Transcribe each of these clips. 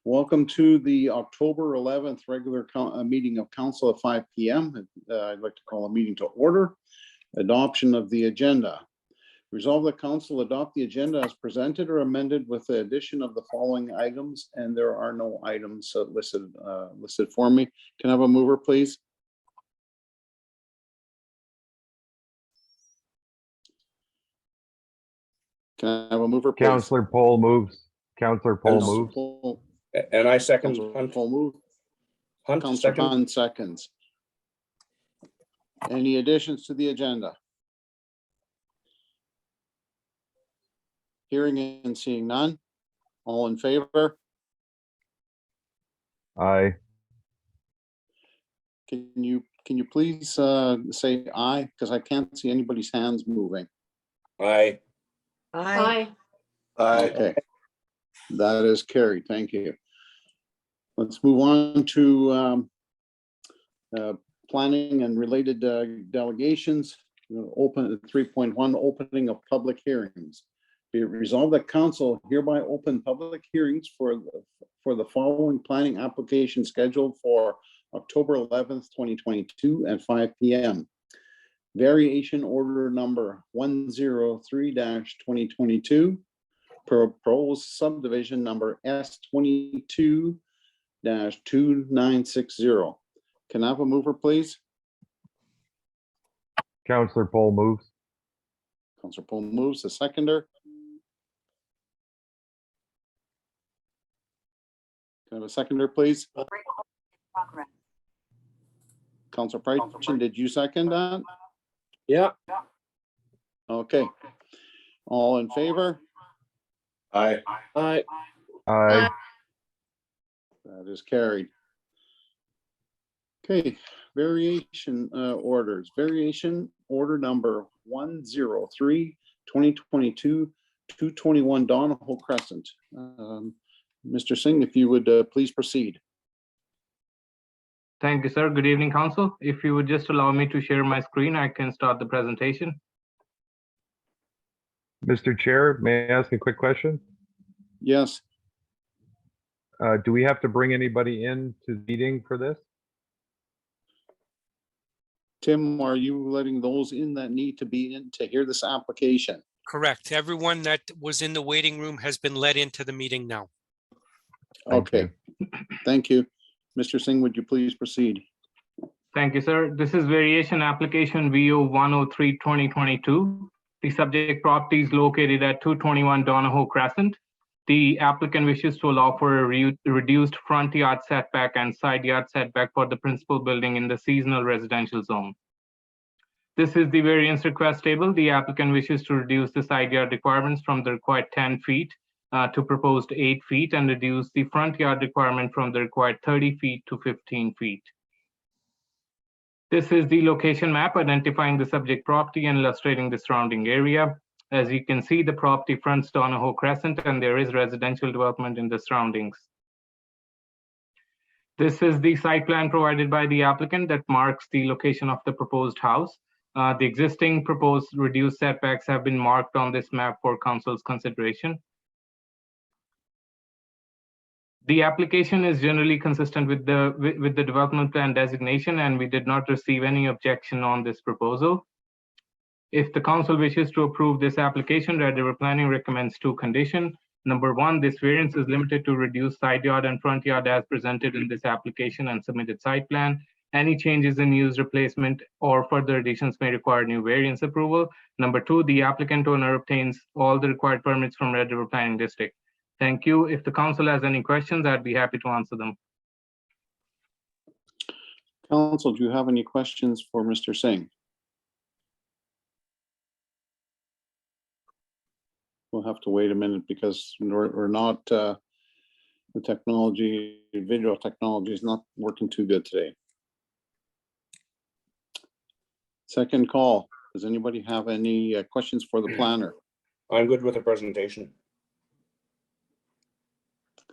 Welcome to the October 11th regular meeting of council at 5 p.m. I'd like to call a meeting to order. Adoption of the agenda. Resolve that council adopt the agenda as presented or amended with the addition of the following items, and there are no items listed for me. Can I have a mover, please? Can I have a mover, please? Councillor Poll moves. Councillor Poll moves. Poll, And I second. Poll move. Hunt Councillor second. Hunt seconds. Any additions to the agenda? Hearing and seeing none. All in favor? Aye. Can you please say aye? Because I can't see anybody's hands moving. Aye. Aye. Okay. That is carried. Thank you. Let's move on to planning and related delegations. Open 3.1 opening of public hearings. Be it resolved that council hereby open public hearings for the following planning application scheduled for October 11th, 2022 at 5 p.m. Variation order number 103-2022. Proposed subdivision number S22-2960. Can I have a mover, please? Councillor Poll moves. Councillor Poll moves. A seconder. Can I have a seconder, please? Councillor Prychin, did you second that? Yeah. Okay. All in favor? Aye. Aye. Aye. That is carried. Okay, variation orders. Variation order number 103-2022, 221 Donohoe Crescent. Mr. Singh, if you would please proceed. Thank you, sir. Good evening, council. If you would just allow me to share my screen, I can start the presentation. Mr. Chair, may I ask a quick question? Yes. Do we have to bring anybody in to the meeting for this? Tim, are you letting those in that need to be in to hear this application? Correct. Everyone that was in the waiting room has been let into the meeting now. Okay, thank you. Mr. Singh, would you please proceed? Thank you, sir. This is variation application VO 103-2022. The subject property is located at 221 Donohoe Crescent. The applicant wishes to allow for a reduced front yard setback and side yard setback for the principal building in the seasonal residential zone. This is the variance request table. The applicant wishes to reduce the side yard requirements from the required 10 feet to proposed 8 feet and reduce the front yard requirement from the required 30 feet to 15 feet. This is the location map identifying the subject property and illustrating the surrounding area. As you can see, the property fronts Donohoe Crescent and there is residential development in the surroundings. This is the site plan provided by the applicant that marks the location of the proposed house. The existing proposed reduced setbacks have been marked on this map for council's consideration. The application is generally consistent with the development plan designation, and we did not receive any objection on this proposal. If the council wishes to approve this application, Red River Planning recommends 2 conditions. Number 1, this variance is limited to reduced side yard and front yard as presented in this application and submitted site plan. Any changes in use, replacement, or further additions may require new variance approval. Number 2, the applicant owner obtains all the required permits from Red River Planning District. Thank you. If the council has any questions, I'd be happy to answer them. Council, do you have any questions for Mr. Singh? We'll have to wait a minute because we're not, the technology, video technology is not working too good today. Second call. Does anybody have any questions for the planner? I'm good with the presentation.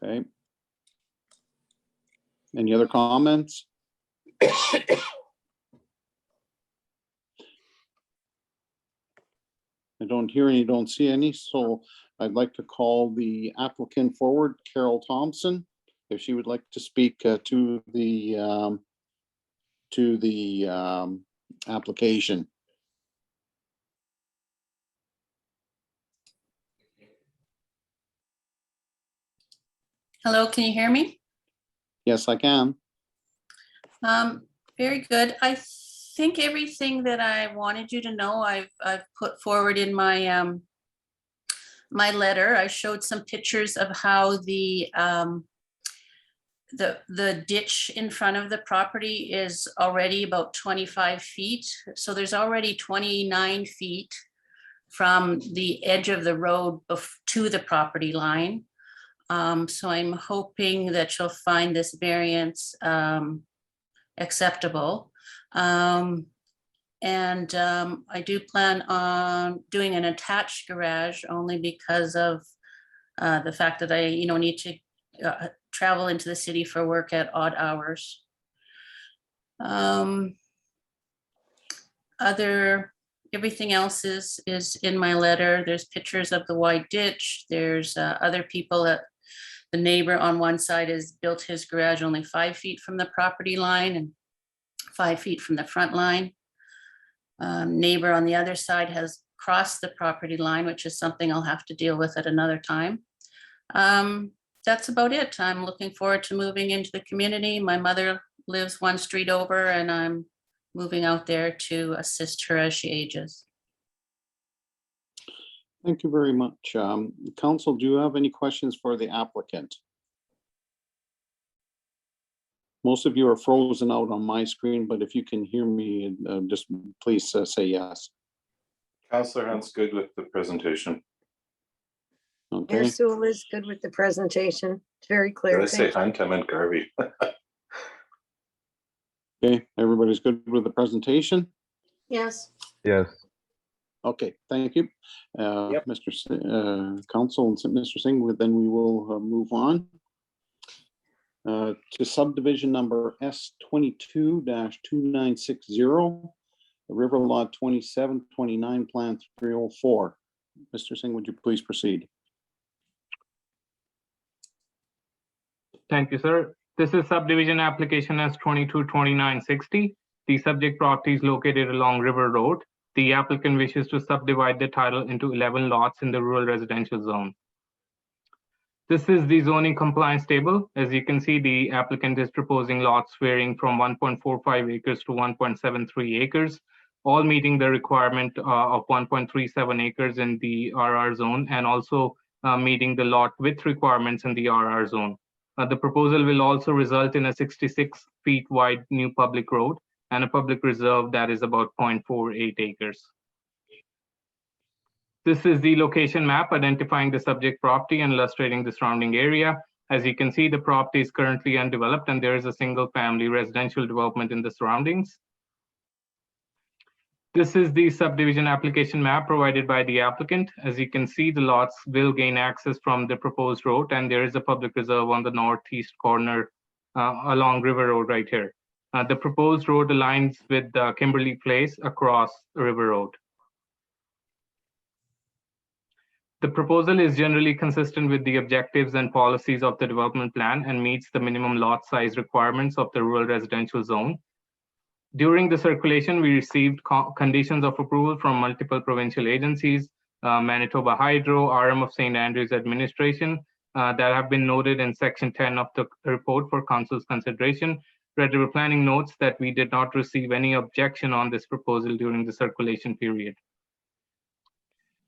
Okay. Any other comments? I don't hear any, don't see any, so I'd like to call the applicant forward, Carol Thompson. if she would like to speak to the application. Hello, can you hear me? Yes, I can. Very good. I think everything that I wanted you to know, I've put forward in my my letter. I showed some pictures of how the ditch in front of the property is already about 25 feet. So there's already 29 feet from the edge of the road to the property line. So I'm hoping that you'll find this variance acceptable. I do plan on doing an attached garage only because of the fact that I, need to travel into the city for work at odd hours. Everything else is in my letter. There's pictures of the wide ditch. There's other people that the neighbor on one side has built his garage only 5 feet from the property line and 5 feet from the front line. Neighbor on the other side has crossed the property line, which is something I'll have to deal with at another time. That's about it. I'm looking forward to moving into the community. My mother lives one street over and I'm moving out there to assist her as she ages. Thank you very much. Council, do you have any questions for the applicant? Most of you are frozen out on my screen, but if you can hear me, just please say yes. Councillor Hunt's good with the presentation. Okay, Mayor Sewell is good with the presentation. It's very clear. Did I say Thank you. Hunt? I meant Garvey. okay, everybody's good with the presentation? Yes. Yes. Okay, thank you. Yep. Council and Mr. Singh, then we will move on to subdivision number S22-2960, River Lot 2729, Plan 304. Mr. Singh, would you please proceed? Thank you, sir. This is subdivision application S222960. The subject property is located along River Road. The applicant wishes to subdivide the title into 11 lots in the rural residential zone. This is the zoning compliance table. As you can see, the applicant is proposing lots varying from 1.45 acres to 1.73 acres, all meeting the requirement of 1.37 acres in the RR zone and also meeting the lot width requirements in the RR zone. The proposal will also result in a 66 feet wide new public road and a public reserve that is about 0.48 acres. This is the location map identifying the subject property and illustrating the surrounding area. As you can see, the property is currently undeveloped and there is a single family residential development in the surroundings. This is the subdivision application map provided by the applicant. As you can see, the lots will gain access from the proposed road and there is a public reserve on the northeast corner along River Road right here. The proposed road aligns with Kimberly Place across River Road. The proposal is generally consistent with the objectives and policies of the development plan and meets the minimum lot size requirements of the rural residential zone. During the circulation, we received conditions of approval from multiple provincial agencies, Manitoba Hydro, RM of St. Andrews Administration, that have been noted in section 10 of the report for council's consideration. Red River Planning notes that we did not receive any objection on this proposal during the circulation period.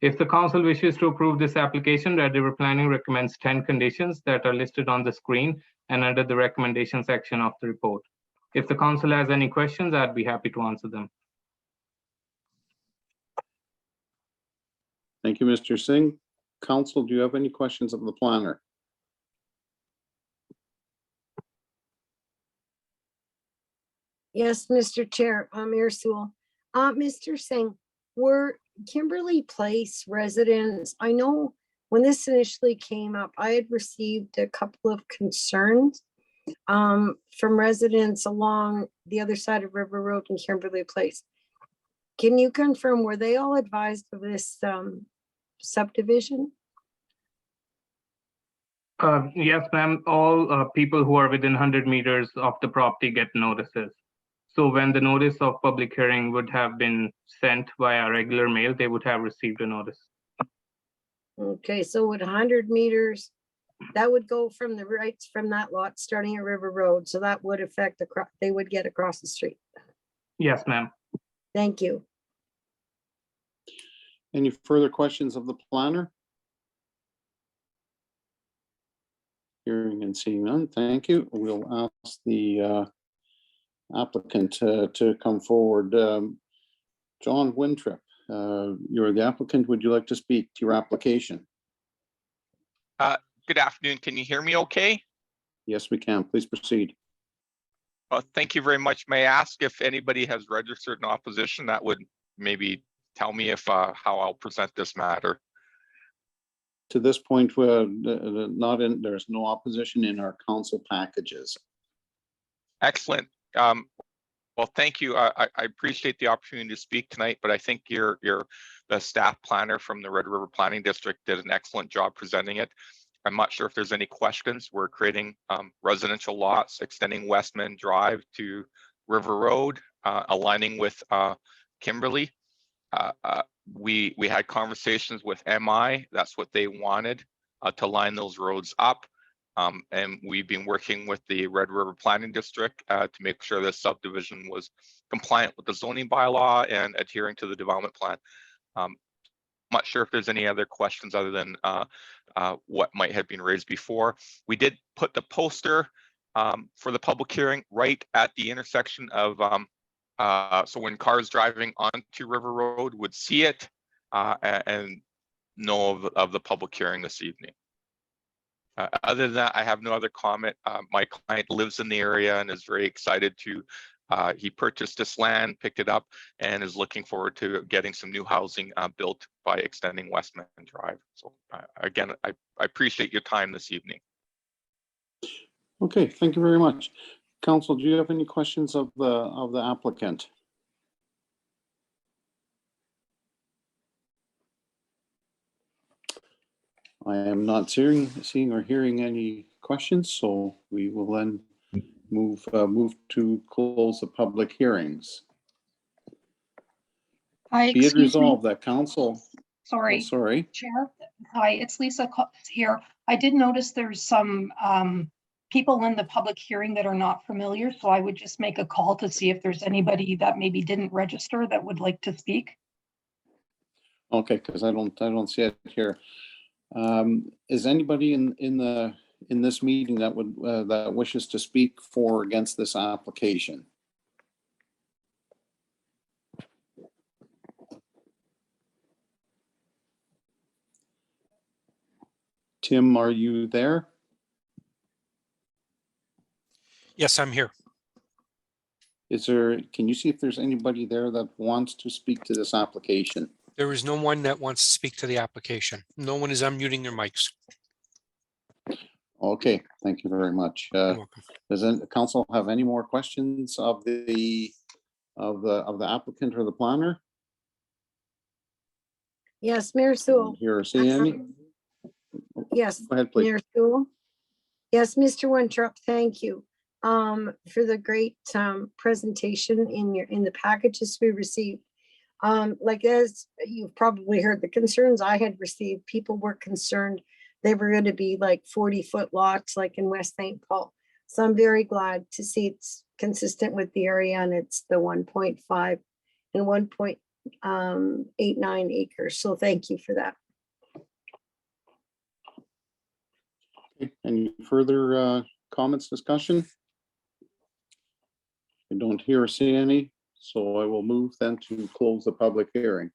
If the council wishes to approve this application, Red River Planning recommends 10 conditions that are listed on the screen and under the recommendation section of the report. If the council has any questions, I'd be happy to answer them. Thank you, Mr. Singh. Council, do you have any questions of the planner? Yes, Mr. Chair, Mayor Sewell. Mr. Singh, were Kimberly Place residents, I know when this initially came up, I had received a couple of concerns from residents along the other side of River Road and Kimberly Place. Can you confirm, were they all advised of this subdivision? Yes, ma'am. All people who are within 100 meters of the property get notices. So when the notice of public hearing would have been sent via regular mail, they would have received a notice. Okay, so with 100 meters, that would go from the rights from that lot starting at River Road. So that would affect they would get across the street. Yes, ma'am. Thank you. Any further questions of the planner? Hearing and seeing none, thank you. We'll ask the applicant to come forward. John Wintrip, you're the applicant. Would you like to speak to your application? Good afternoon. Can you hear me okay? Yes, we can. Please proceed. Well, thank you very much. May I ask if anybody has registered in opposition? That would maybe tell me if how I'll present this matter. To this point, there's no opposition in our council packages. Excellent. Well, thank you. I appreciate the opportunity to speak tonight, but I think the staff planner from the Red River Planning District did an excellent job presenting it. I'm not sure if there's any questions. We're creating residential lots extending Westman Drive to River Road, aligning with Kimberly. We had conversations with MI. That's what they wanted, to line those roads up. And we've been working with the Red River Planning District to make sure this subdivision was compliant with the zoning bylaw and adhering to the development plan. I'm not sure if there's any other questions other than what might have been raised before. We did put the poster for the public hearing right at the intersection of, so when cars driving onto River Road would see it and know of the public hearing this evening. Other than that, I have no other comment. My client lives in the area and is very excited to, he purchased this land, picked it up, and is looking forward to getting some new housing built by extending Westman Drive. So again, I appreciate your time this evening. Okay, thank you very much. Council, do you have any questions of the applicant? I am not seeing or hearing any questions, so we will then move to close the public hearings. Hi, Be it excuse me. resolved that council. Sorry, Oh, sorry. Chair. Hi, it's Lisa here. I did notice there's some people in the public hearing that are not familiar, so I would just make a call to see if there's anybody that maybe didn't register that would like to speak. Okay, because I don't see it here. Is anybody in this meeting that wishes to speak for or against this application? Tim, are you there? Yes, I'm here. Can you see if there's anybody there that wants to speak to this application? There is no one that wants to speak to the application. No one is unmuting their mics. Okay, thank you very much. You're welcome. Does the council have any more questions of the applicant or the planner? Yes, Mayor Sewell. Here or see any? Yes, Go ahead, please. Mayor Sewell. Yes, Mr. Wintrop, thank you for the great presentation in the packages we received. Like as you've probably heard, the concerns I had received, people were concerned they were going to be like 40-foot lots like in West St. Paul. So I'm very glad to see it's consistent with the area and it's the 1.5 and 1.89 acres. So thank you for that. Any further comments, discussion? I don't hear or see any, so I will move then to close the public hearing.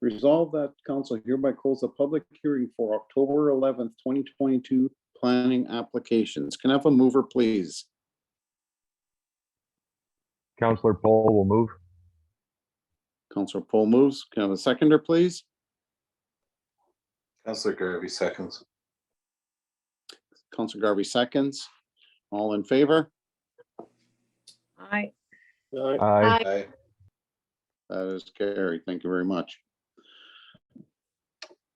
Resolve that council hereby close the public hearing for October 11th, 2022 planning applications. Can I have a mover, please? Councillor Paul will move. Councillor Paul moves. Can I have a seconder, please? Councillor Garvey seconds. Councillor Garvey seconds. All in favor? Aye. Aye. Aye. That is carried. Thank you very much.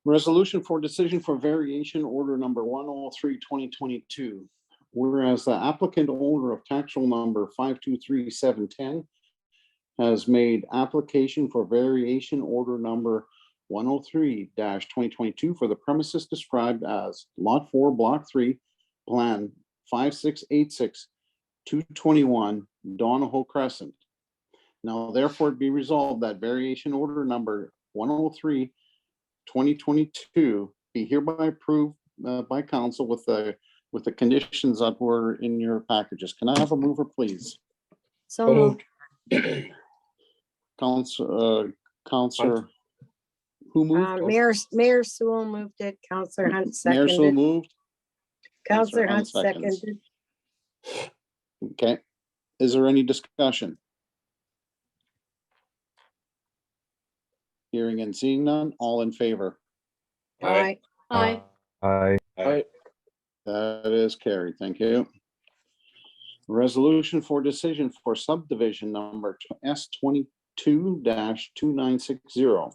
Resolution for decision for variation order number 103, 2022. Whereas the applicant owner of tax roll number 523710 has made application for variation order number 103-2022 for the premises described as Lot 4, Block 3, Plan 5686, 221 Donahoe Crescent. Now therefore be resolved that variation order number 103, 2022 be hereby approved by council with the conditions that were in your packages. Can I have a mover, please? So moved. Counselor, who moved? Mayor Sewell moved it. Counselor Hunt Mayor Sewell seconded. moved. Counselor Hunt seconds. seconded. Okay. Is there any discussion? Hearing and seeing none, all in favor? Aye. Aye. Aye. Aye. That is carried. Thank you. Resolution for decision for subdivision number S22-2960.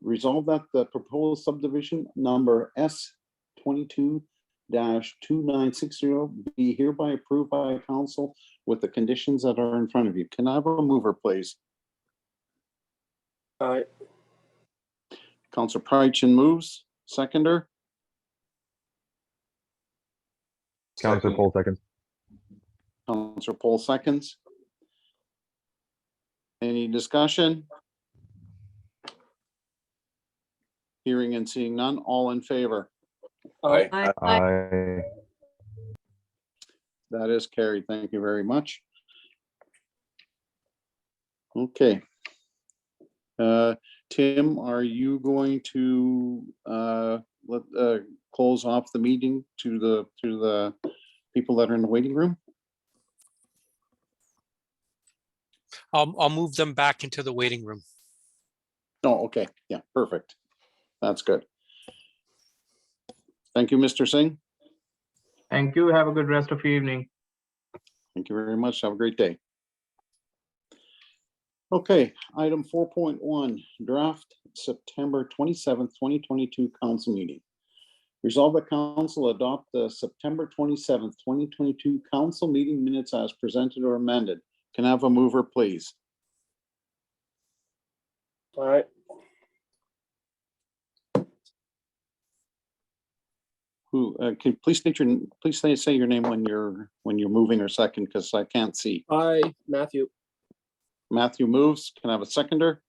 Resolve that the proposed subdivision number S22-2960 be hereby approved by council with the conditions that are in front of you. Can I have a mover, please? Aye. Counselor Prychin moves. Seconder? Counselor Poll seconds. Counselor Poll seconds. Any discussion? Hearing and seeing none, all in favor? Aye. Aye. Aye. That is carried. Thank you very much. Okay. Tim, are you going to close off the meeting to the people that are in the waiting room? I'll move them back into the waiting room. Oh, okay. Yeah, perfect. That's good. Thank you, Mr. Singh. Thank you. Have a good rest of your evening. Thank you very much. Have a great day. Okay, item 4.1, draft September 27th, 2022 council meeting. Resolve the council adopt the September 27th, 2022 council meeting minutes as presented or amended. Can I have a mover, please? Aye. Who, can you please say your name when you're moving or second, because I can't see. Aye, Matthew. Matthew moves. Can I have a seconder?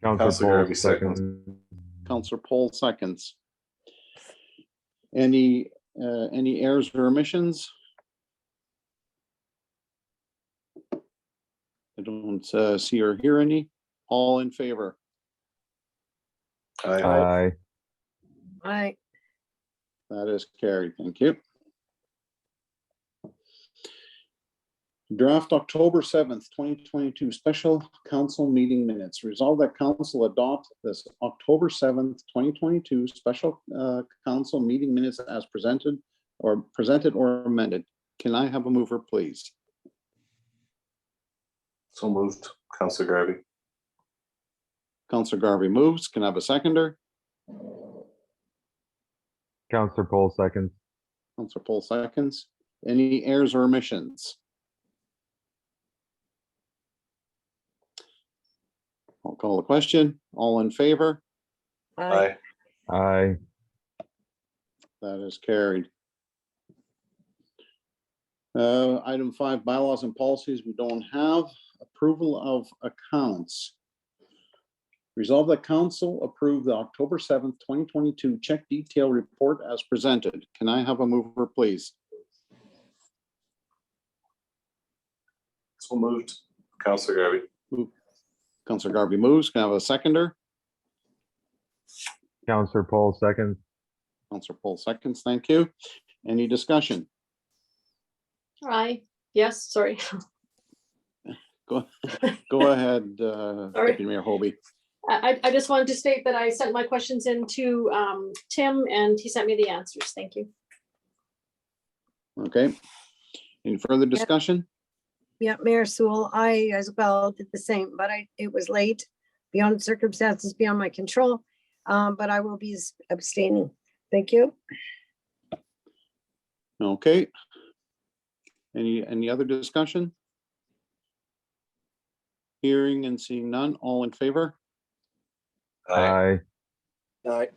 Counselor Counselor Poll Garvey seconds. seconds. Counselor Poll seconds. Any errors or omissions? I don't see or hear any. All in favor? Aye. Aye. Aye. That is carried. Thank you. Draft October 7th, 2022 special council meeting minutes. Resolve that council adopt this October 7th, 2022 special council meeting minutes as presented or amended. Can I have a mover, please? So moved. Counselor Garvey. Counselor Garvey moves. Can I have a seconder? Counselor Poll seconds. Counselor Poll seconds. Any errors or omissions? I'll call the question. All in favor? Aye. Aye. That is carried. Item 5, bylaws and policies. We don't have approval of accounts. Resolve that council approve the October 7th, 2022 check detail report as presented. Can I have a mover, please? So moved. Counselor Garvey. Counselor Garvey moves. Can I have a seconder? Counselor Poll seconds. Counselor Poll seconds. Thank you. Any discussion? Aye. Yes, sorry. Go ahead, Sorry. Deputy Mayor Hobie. I just wanted to state that I sent my questions in to Tim and he sent me the answers. Thank you. Okay. Any further discussion? Yeah, Mayor Sewell, I as well did the same, but it was late. beyond circumstances beyond my control. But I will be abstaining. Thank you. Okay. Any other discussion? Hearing and seeing none, all in favor? Aye. Aye.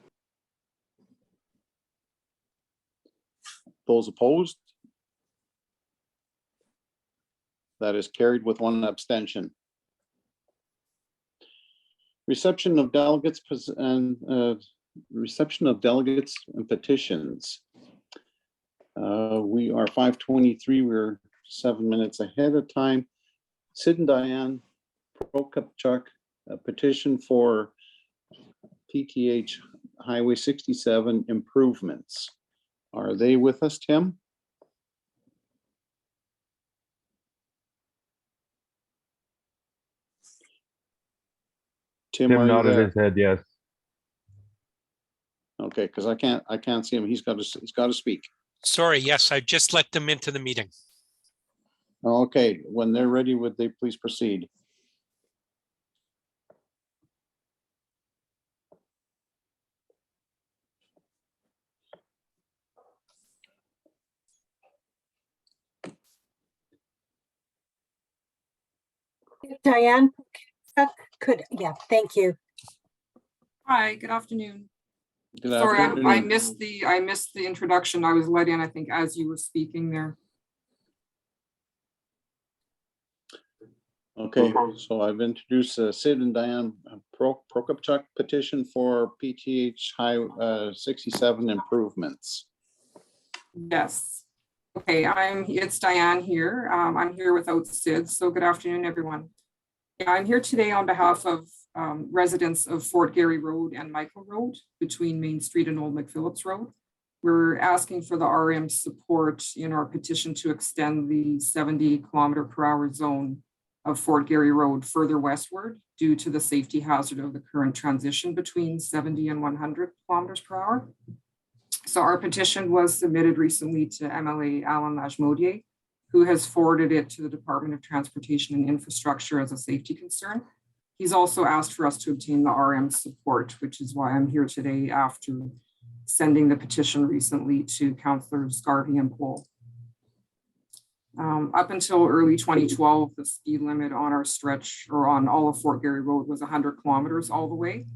Those opposed? That is carried with one abstention. Reception of delegates and petitions. We are 5:23. We're 7 minutes ahead of time. Sid and Diane Prokopchuk, a petition for PTH Highway 67 improvements. Are they with us, Tim? Tim, Tim are you nodded there? his head, yes. Okay, because I can't see him. He's got to speak. Sorry, yes, I just let them into the meeting. Okay, when they're ready, would they please proceed? Diane yeah, thank you. Hi, good afternoon. Good Sorry, I afternoon. missed the introduction. I was let in, I think, as you were speaking there. Okay, so I've introduced Sid and Diane Prokopchuk petition for PTH High 67 improvements. Yes. Okay, it's Diane here. I'm here without Sid, so good afternoon, everyone. Yeah, I'm here today on behalf of residents of Fort Garry Road and Michael Road between Main Street and Old McPhillips Road. We're asking for the RM support in our petition to extend the 70 km/h zone of Fort Garry Road further westward due to the safety hazard of the current transition between 70 and 100 km/h. So our petition was submitted recently to MLA Alan Lajmodier, who has forwarded it to the Department of Transportation and Infrastructure as a safety concern. He's also asked for us to obtain the RM support, which is why I'm here today after sending the petition recently to Councillors Garvey and Poole. Up until early 2012, the speed limit on our stretch or on all of Fort Garry Road was 100 km all the way.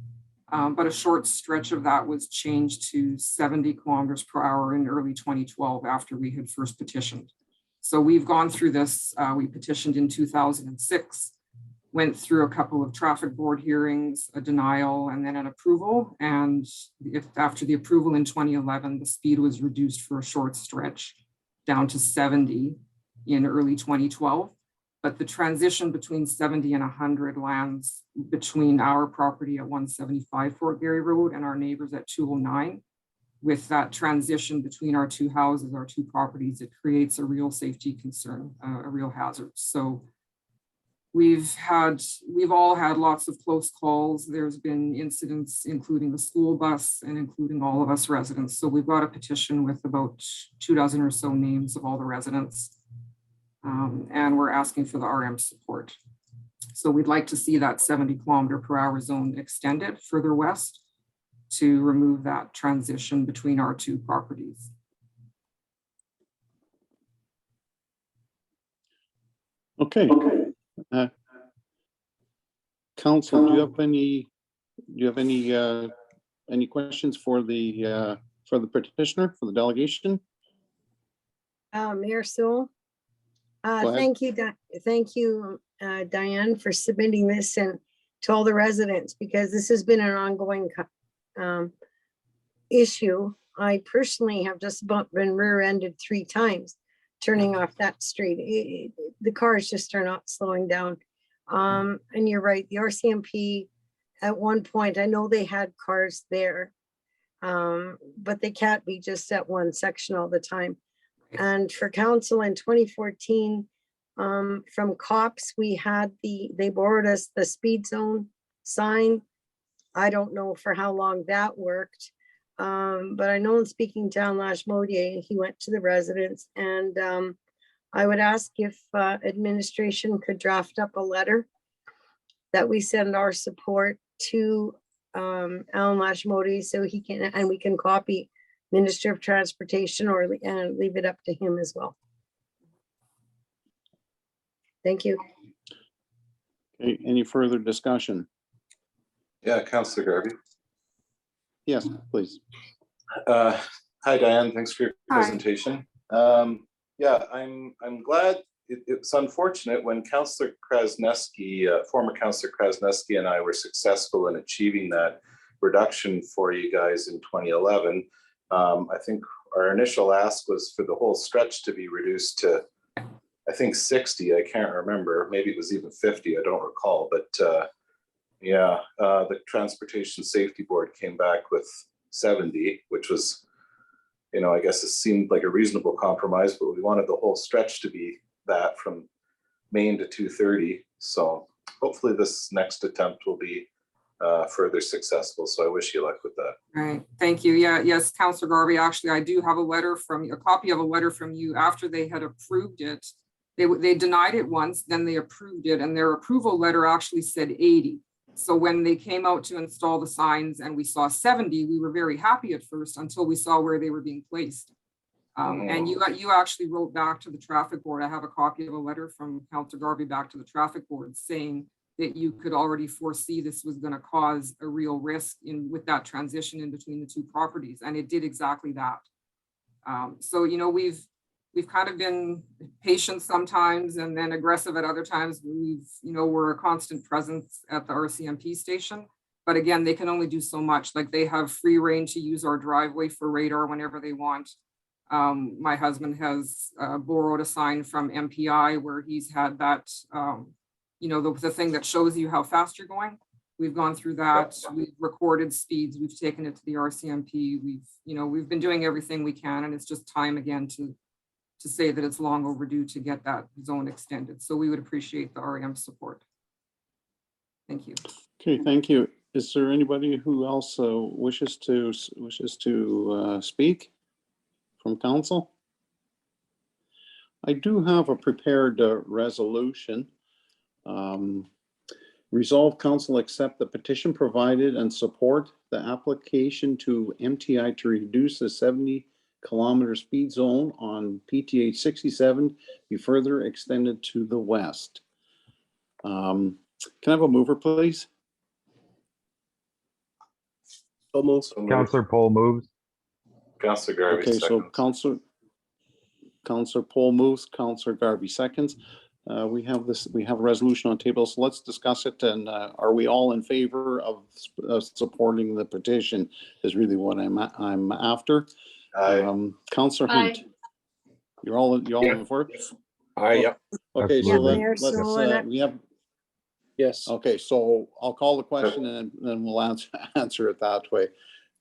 But a short stretch of that was changed to 70 km/h in early 2012 after we had first petitioned. So we've gone through this. We petitioned in 2006, went through a couple of traffic board hearings, a denial, and then an approval. And after the approval in 2011, the speed was reduced for a short stretch down to 70 in early 2012. But the transition between 70 and 100 lands between our property at 175 Fort Garry Road and our neighbors at 209. With that transition between our two houses, our two properties, it creates a real safety concern, a real hazard. So we've all had lots of close calls. There's been incidents, including the school bus and including all of us residents. So we've got a petition with about 24 or so names of all the residents. And we're asking for the RM support. So we'd like to see that 70 km/h zone extended further west to remove that transition between our two properties. Okay. Council, do you have any questions for the petitioner, for the delegation? Mayor Sewell. ahead. Thank you, Diane, for submitting this and to all the residents, because this has been an ongoing issue. I personally have just about been rear-ended 3 times turning off that street. The cars just are not slowing down. And you're right, the RCMP at one point, I know they had cars there, but they can't be just at one section all the time. And for council in 2014, from cops, they borrowed us the speed zone sign. I don't know for how long that worked. But I know in speaking to Alan Lajmodier, he went to the residents, and I would ask if administration could draft up a letter that we send our support to Alan Lashmody so he can, and we can copy Minister of Transportation or leave it up to him as well. Thank you. Okay, any further discussion? Yeah, Councillor Garvey. Yes, please. Hi, Diane. Thanks for your Hi. presentation. Yeah, I'm glad. It's unfortunate when Councillor Krasneski, former Councillor Krasneski, and I were successful in achieving that reduction for you guys in 2011. I think our initial ask was for the whole stretch to be reduced to, I think 60. I can't remember. Maybe it was even 50. I don't recall. But yeah, the Transportation Safety Board came back with 70, which was, you know, I guess it seemed like a reasonable compromise, but we wanted the whole stretch to be that from Main to 230. So hopefully this next attempt will be further successful. So I wish you luck with that. Right, thank you. Yeah, yes, Councillor Garvey, actually, I do have a letter from you, a copy of a letter from you after they had approved it. They denied it once, then they approved it, and their approval letter actually said 80. So when they came out to install the signs and we saw 70, we were very happy at first until we saw where they were being placed. And you actually wrote back to the traffic board. I have a copy of a letter from Councillor Garvey back to the traffic board saying that you could already foresee this was going to cause a real risk with that transition in between the two properties, and it did exactly that. So, you know, we've kind of been patient sometimes and then aggressive at other times. We're a constant presence at the RCMP station, but again, they can only do so much. Like, they have free reign to use our driveway for radar whenever they want. My husband has borrowed a sign from MPI where he's had that, the thing that shows you how fast you're going. We've gone through that. We've recorded speeds. We've taken it to the RCMP. We've been doing everything we can, and it's just time again to say that it's long overdue to get that zone extended. So we would appreciate the REM support. Thank you. Okay, thank you. Is there anybody who else wishes to speak from council? I do have a prepared resolution. Resolve council accept the petition provided and support the application to MTI to reduce the 70-kilometer speed zone on PTH 67 be further extended to the west. Can I have a mover, please? So moved. Councillor Poll moves. Councillor Garvey Okay, so seconds. Councillor Poll moves, Councillor Garvey seconds. We have a resolution on table, so let's discuss it. And are we all in favor of supporting the petition is really what I'm after. Councillor Hunt, you're all in favor? Yep. Okay, so let's, we have, Yes. okay, so I'll call the question and then we'll answer it that way.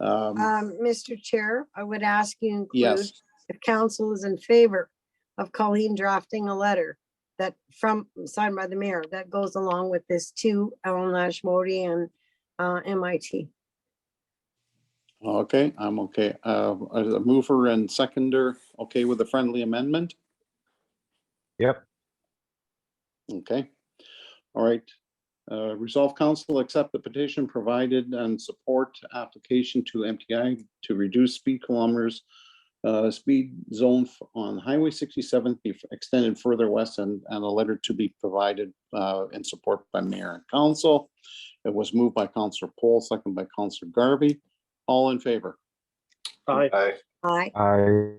Mr. Chair, I would ask you include Yes. if council is in favor of Colleen drafting a letter that signed by the mayor that goes along with this to Alan Lashmody and MIT. Okay, I'm okay. A mover and seconder, okay with a friendly amendment? Yep. Okay. All right. Resolve council accept the petition provided and support application to MTI to reduce speed kilometers speed zone on Highway 67 be extended further west and a letter to be provided in support by mayor and council. It was moved by Councillor Poll, second by Councillor Garvey. All in favor? Aye. Aye. Aye. Aye.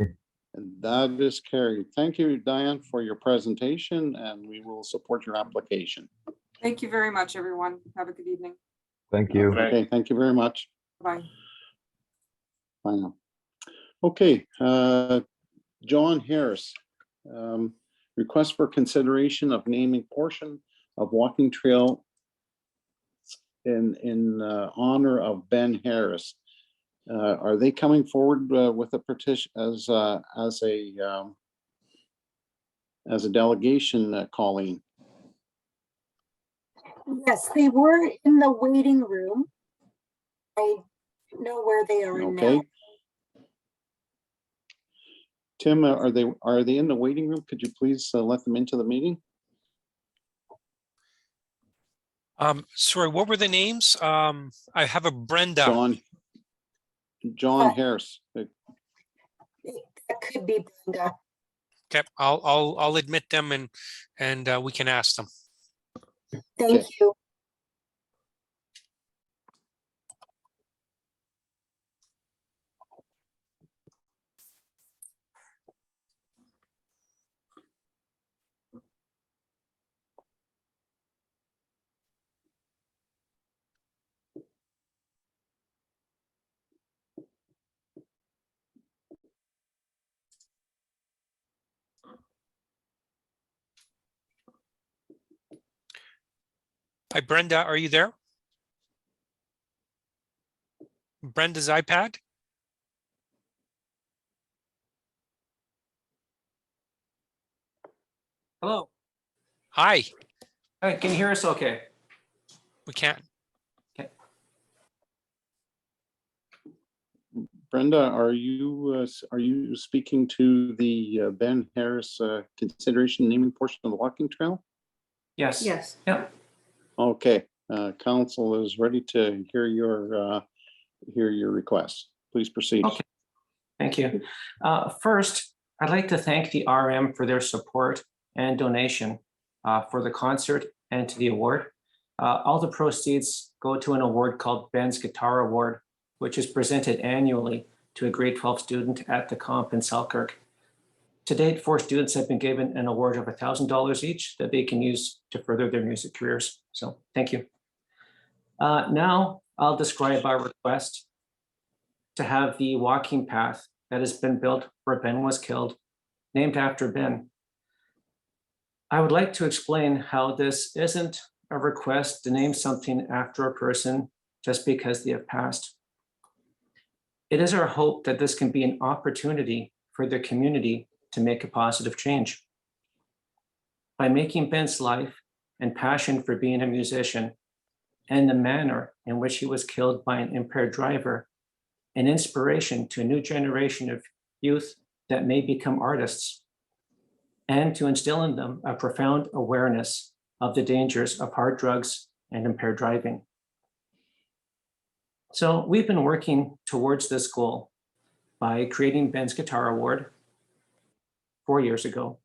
And that is carried. Thank you, Diane, for your presentation, and we will support your application. Thank you very much, everyone. Have a good evening. Thank you. Okay, thank you very much. Bye. Bye now. Okay, John Harris. Request for consideration of naming portion of walking trail in honor of Ben Harris. Are they coming forward with a petition as a delegation, Colleen? Yes, they were in the waiting room. I don't know where they are Okay. now. Tim, are they in the waiting room? Could you please let them into the meeting? Sorry, what were the names? I have a Brenda. John Harris. That could be Brenda. Okay, I'll admit them and we can ask them. Thank you. Hi, Brenda, are you there? Brenda's iPad? Hello. Hi, Hi, can you hear us okay? we can. Brenda, are you speaking to the Ben Harris consideration naming portion of the walking trail? Yes. Yes. Yep. Okay, council is ready to hear your request. Please proceed. Okay. Thank you. First, I'd like to thank the RM for their support and donation for the concert and to the award. All the proceeds go to an award called Ben's Guitar Award, which is presented annually to a grade 12 student at the comp in Selkirk. To date, 4 students have been given an award of $1,000 each that they can use to further their music careers. So thank you. Now I'll describe our request to have the walking path that has been built where Ben was killed, named after Ben. I would like to explain how this isn't a request to name something after a person just because they have passed. It is our hope that this can be an opportunity for the community to make a positive change. By making Ben's life and passion for being a musician and the manner in which he was killed by an impaired driver an inspiration to a new generation of youth that may become artists, and to instill in them a profound awareness of the dangers of hard drugs and impaired driving. So we've been working towards this goal by creating Ben's Guitar Award 4 years ago.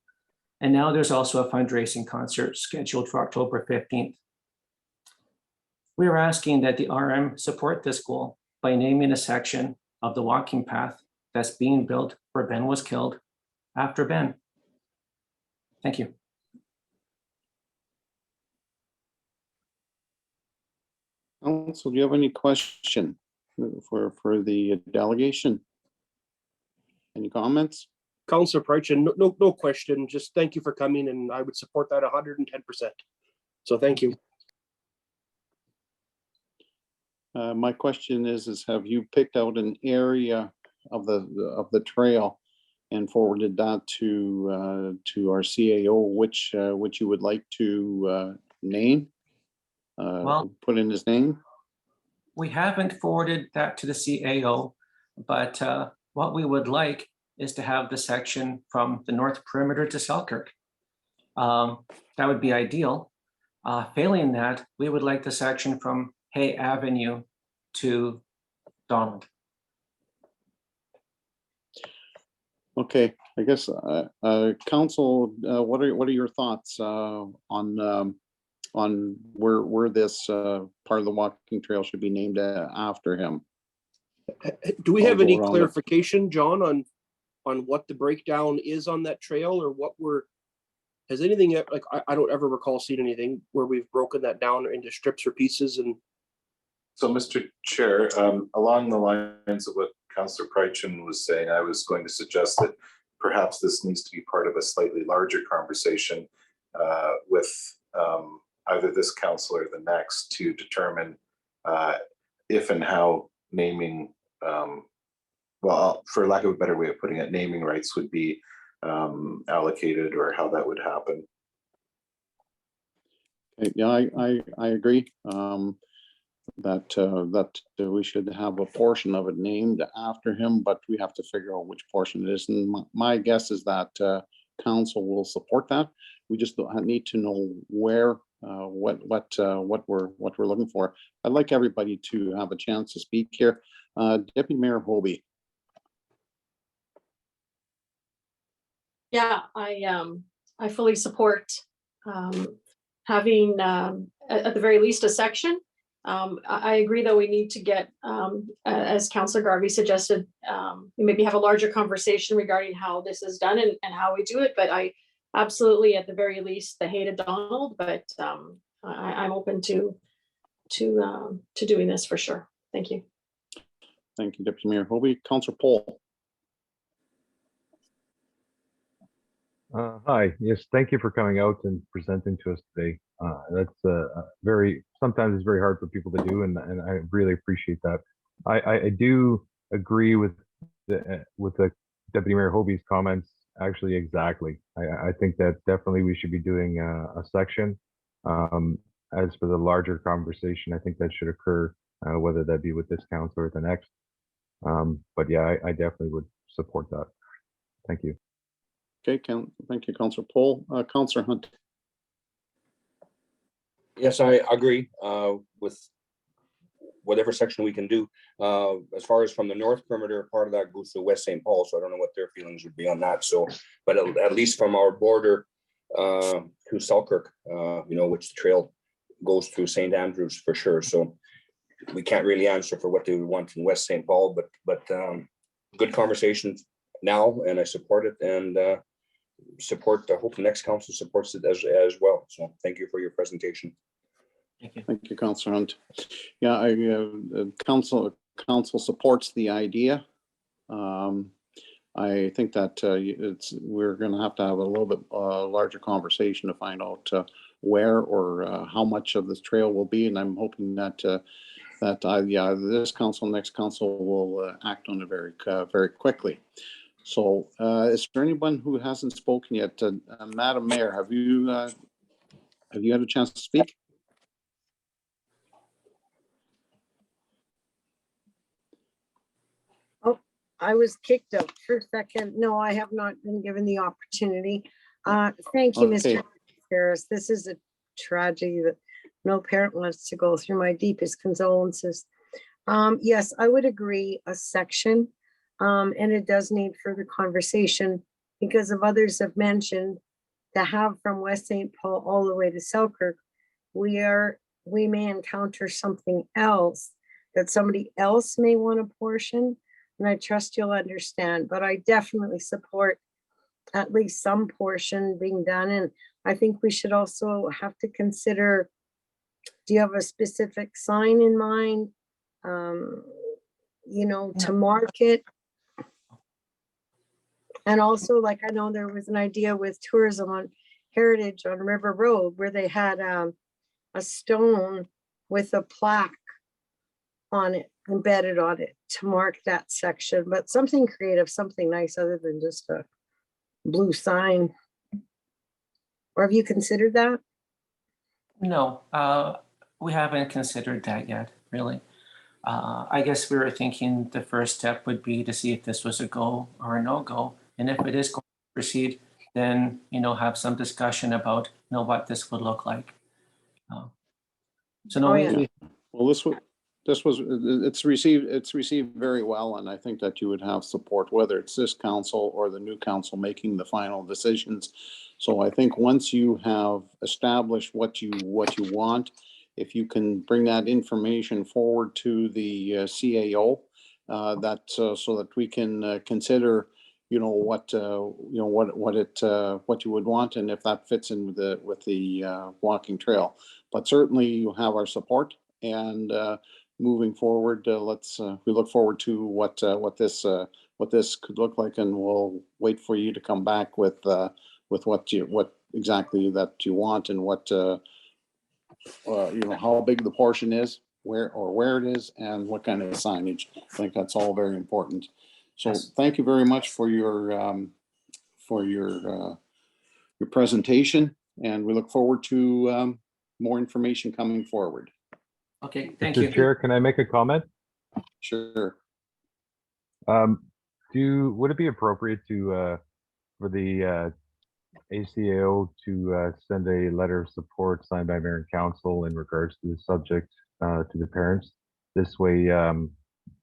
And now there's also a fundraising concert scheduled for October 15th. We are asking that the RM support this goal by naming a section of the walking path that's being built where Ben was killed after Ben. Thank you. Council, do you have any question for the delegation? Any comments? Councillor Prychin, no question. Just thank you for coming, and I would support that 110%. So thank you. My question is have you picked out an area of the trail and forwarded that to our CAO, which you would like to name? Well, put in his name? we haven't forwarded that to the CAO, but what we would like is to have the section from the North Perimeter to Selkirk. That would be ideal. Failing that, we would like the section from Hay Avenue to Donald. Okay, I guess council, what are your thoughts on where this part of the walking trail should be named after him? Do we have I'll go any around clarification, John, on what the breakdown is on that trail, or has anything, like, I don't ever recall seeing anything where we've broken that down into strips or pieces? And So, Mr. Chair, along the lines of what Councillor Prychin was saying, I was going to suggest that perhaps this needs to be part of a slightly larger conversation with either this council or the next to determine if and how naming, well, for lack of a better way of putting it, naming rights would be allocated, or how that would happen. Yeah, I agree that we should have a portion of it named after him, but we have to figure out which portion it is. And my guess is that council will support that. We just need to know where what we're looking for. I'd like everybody to have a chance to speak here. Deputy Mayor Hobie. Yeah, I fully support having at the very least a section. I agree, though, we need to get, as Councillor Garvey suggested, maybe have a larger conversation regarding how this is done and how we do it. But I absolutely, at the very least, the hated Donald. But I'm open to doing this for sure. Thank you. Thank you, Deputy Mayor Hobie. Councillor Paul. Hi, yes, thank you for coming out and presenting to us today. That's sometimes it's very hard for people to do, and I really appreciate that. I do agree with the Deputy Mayor Hobie's comments, actually, exactly. I think that definitely we should be doing a section. As for the larger conversation, I think that should occur, whether that be with this council or the next. But yeah, I definitely would support that. Thank you. Okay, thank you, Councillor Paul. Councillor Hunt. Yes, I agree with whatever section we can do. As far as from the north perimeter, part of that goes to West St. Paul, so I don't know what their feelings would be on that. So, but at least from our border to Selkirk, which the trail goes through St. Andrews for sure. So we can't really answer for what they would want in West St. Paul, but good conversation now, and I support it, and support. I hope the next council supports it as well. So thank you for your presentation. Thank you, Councillor Hunt. Yeah, council supports the idea. I think that we're going to have a little bit larger conversation to find out where or how much of this trail will be, and I'm hoping that this council, next council will act on it very quickly. So, is there anyone who hasn't spoken yet? Madam Mayor, have you had a chance to speak? Oh, I was kicked out for a second. No, I have not been given the opportunity. Thank you, Okay. Mr. Harris. This is a tragedy that no parent wants to go through. My deepest condolences. Yes, I would agree, a section. And it does need further conversation because of others have mentioned to have from West St. Paul all the way to Selkirk, we may encounter something else that somebody else may want a portion. And I trust you'll understand, but I definitely support at least some portion being done. And I think we should also have to consider, do you have a specific sign in mind? To market. And also, like, I know there was an idea with tourism on Heritage on River Road where they had a stone with a plaque on it, embedded on it to mark that section, but something creative, something nice other than just a blue sign. Or have you considered that? No, we haven't considered that yet, really. I guess we were thinking the first step would be to see if this was a go or a no-go. And if it is going to proceed, then, have some discussion about, what this would look like. So no, Well, it's received very well, and I think that you would have support, whether it's this council or the new council making the final decisions. So I think once you have established what you want, if you can bring that information forward to the CAO, so that we can consider, what you would want, and if that fits in with the walking trail. But certainly you have our support, and moving forward, we look forward to what this could look like, and we'll wait for you to come back with what exactly that you want, and what how big the portion is, where it is, and what kind of signage. I think that's all very important. So thank you very much for your presentation, and we look forward to more information coming forward. Okay, thank you. Mr. Chair, can I make a comment? Sure. Would it be appropriate to for the ACAO to send a letter of support signed by mayor and council in regards to the subject to the parents. This way,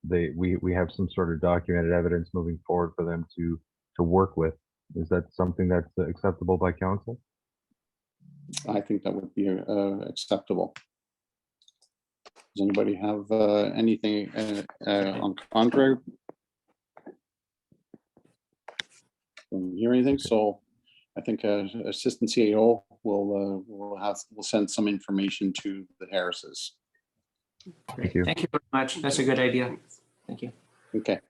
we have some sort of documented evidence moving forward for them to work with. Is that something that's acceptable by council? I think that would be acceptable. Does anybody have anything on contrary? Don't hear anything, so I think Assistant CAO will send some information to the Harrises. Thank you. Thank you very much. That's a good idea. Thank you. Okay.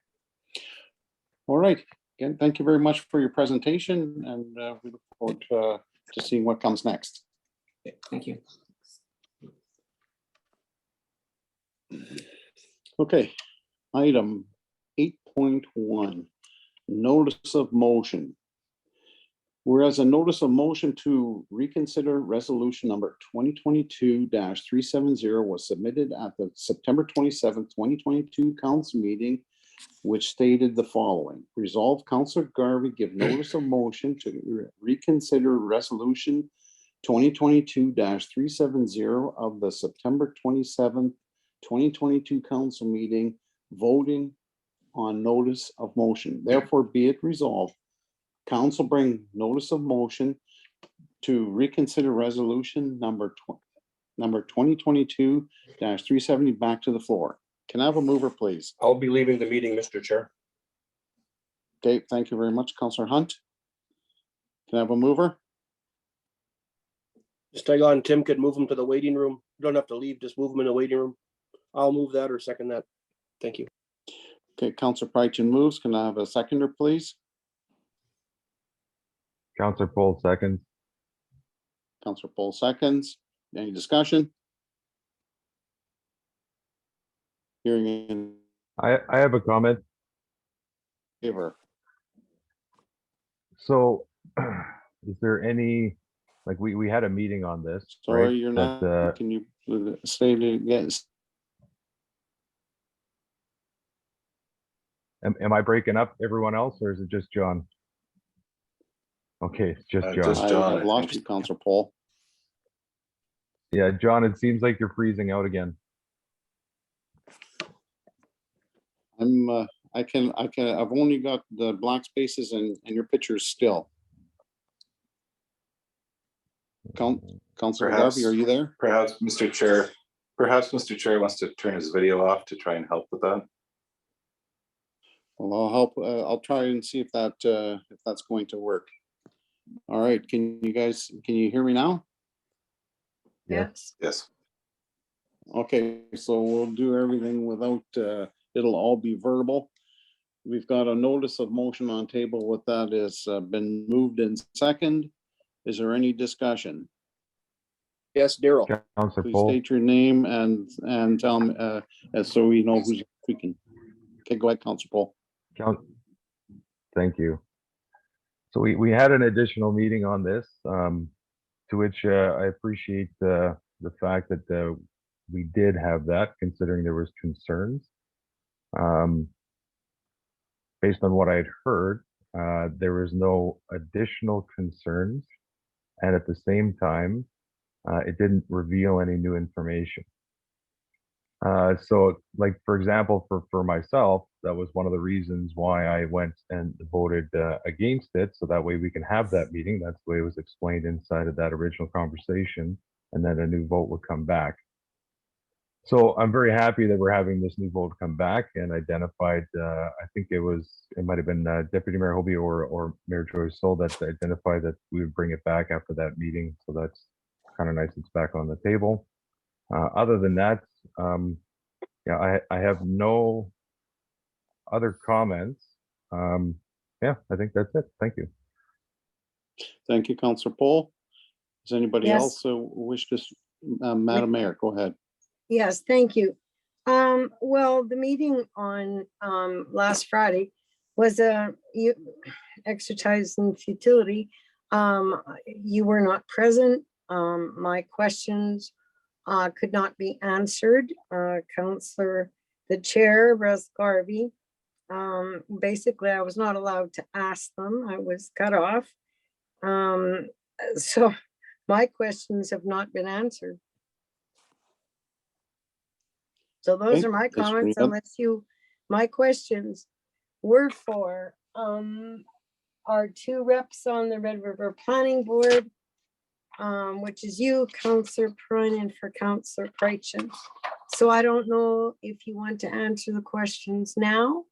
All right. Again, thank you very much for your presentation, and we look forward to seeing what comes next. Thank you. Okay, item 8.1, notice of motion. Whereas a notice of motion to reconsider resolution number 2022-370 was submitted at the September 27th, 2022 council meeting, which stated the following: resolve Councillor Garvey give notice of motion to reconsider resolution 2022-370 of the September 27th, 2022 council meeting, voting on notice of motion. Therefore, be it resolved, council bring notice of motion to reconsider resolution number 2022-370 back to the floor. Can I have a mover, please? I'll be leaving the meeting, Mr. Chair. Okay, thank you very much, Councillor Hunt. Can I have a mover? Just tag on, Tim could move them to the waiting room. You don't have to leave, just move them in the waiting room. I'll move that or second that. Thank you. Okay, Councillor Prychin moves. Can I have a seconder, please? Councillor Paul seconds. Councillor Paul seconds. Any discussion? Hearing in I have a comment. favor. So is there any, like, we had a meeting on this, Sorry, right? you're that, not, can you say it again? Am I breaking up everyone else, or is it just John? Okay, it's just John. just John, I've I lost think. you, Councillor Paul. Yeah, John, it seems like you're freezing out again. I've only got the black spaces and your pictures still. Councillor Perhaps- Garvey, are you there? Perhaps, Mr. Chair, Mr. Chair wants to turn his video off to try and help with that. Well, I'll help. I'll try and see if that's going to work. All right, can you hear me now? Yes. Yes. Okay, so we'll do everything without, it'll all be verbal. We've got a notice of motion on table. With that is been moved in second. Is there any discussion? Yes, Daryl. Councillor Please Paul. state your name and tell me, so we know who's speaking. Okay, go ahead, Councillor Paul. Thank you. So we had an additional meeting on this, to which I appreciate the fact that we did have that, considering there was concerns. Based on what I'd heard, there was no additional concerns, and at the same time, it didn't reveal any new information. So, like, for example, for myself, that was one of the reasons why I went and voted against it, so that way we can have that meeting. That's the way it was explained inside of that original conversation, and then a new vote would come back. So I'm very happy that we're having this new vote come back and identified, I think it might have been Deputy Mayor Hobie or Mayor Joyce Sol that identified that we would bring it back after that meeting. So that's kind of nice. It's back on the table. Other than that, yeah, I have no other comments. Yeah, I think that's it. Thank you. Thank you, Councillor Paul. Does anybody Yes. else wish to, Madam Mayor, go ahead. Yes, thank you. Well, the meeting on last Friday was a exercise in futility. You were not present. My questions could not be answered. Councillor, the chair, Russ Garvey, basically I was not allowed to ask them. I was cut off. So my questions have not been answered. So those Okay, are my Ms. comments, Rita. unless my questions were for, our two reps on the Red River Planning Board, which is you, Counselor Prun, and for Counselor Prychin. So I don't know if you want to answer the questions now.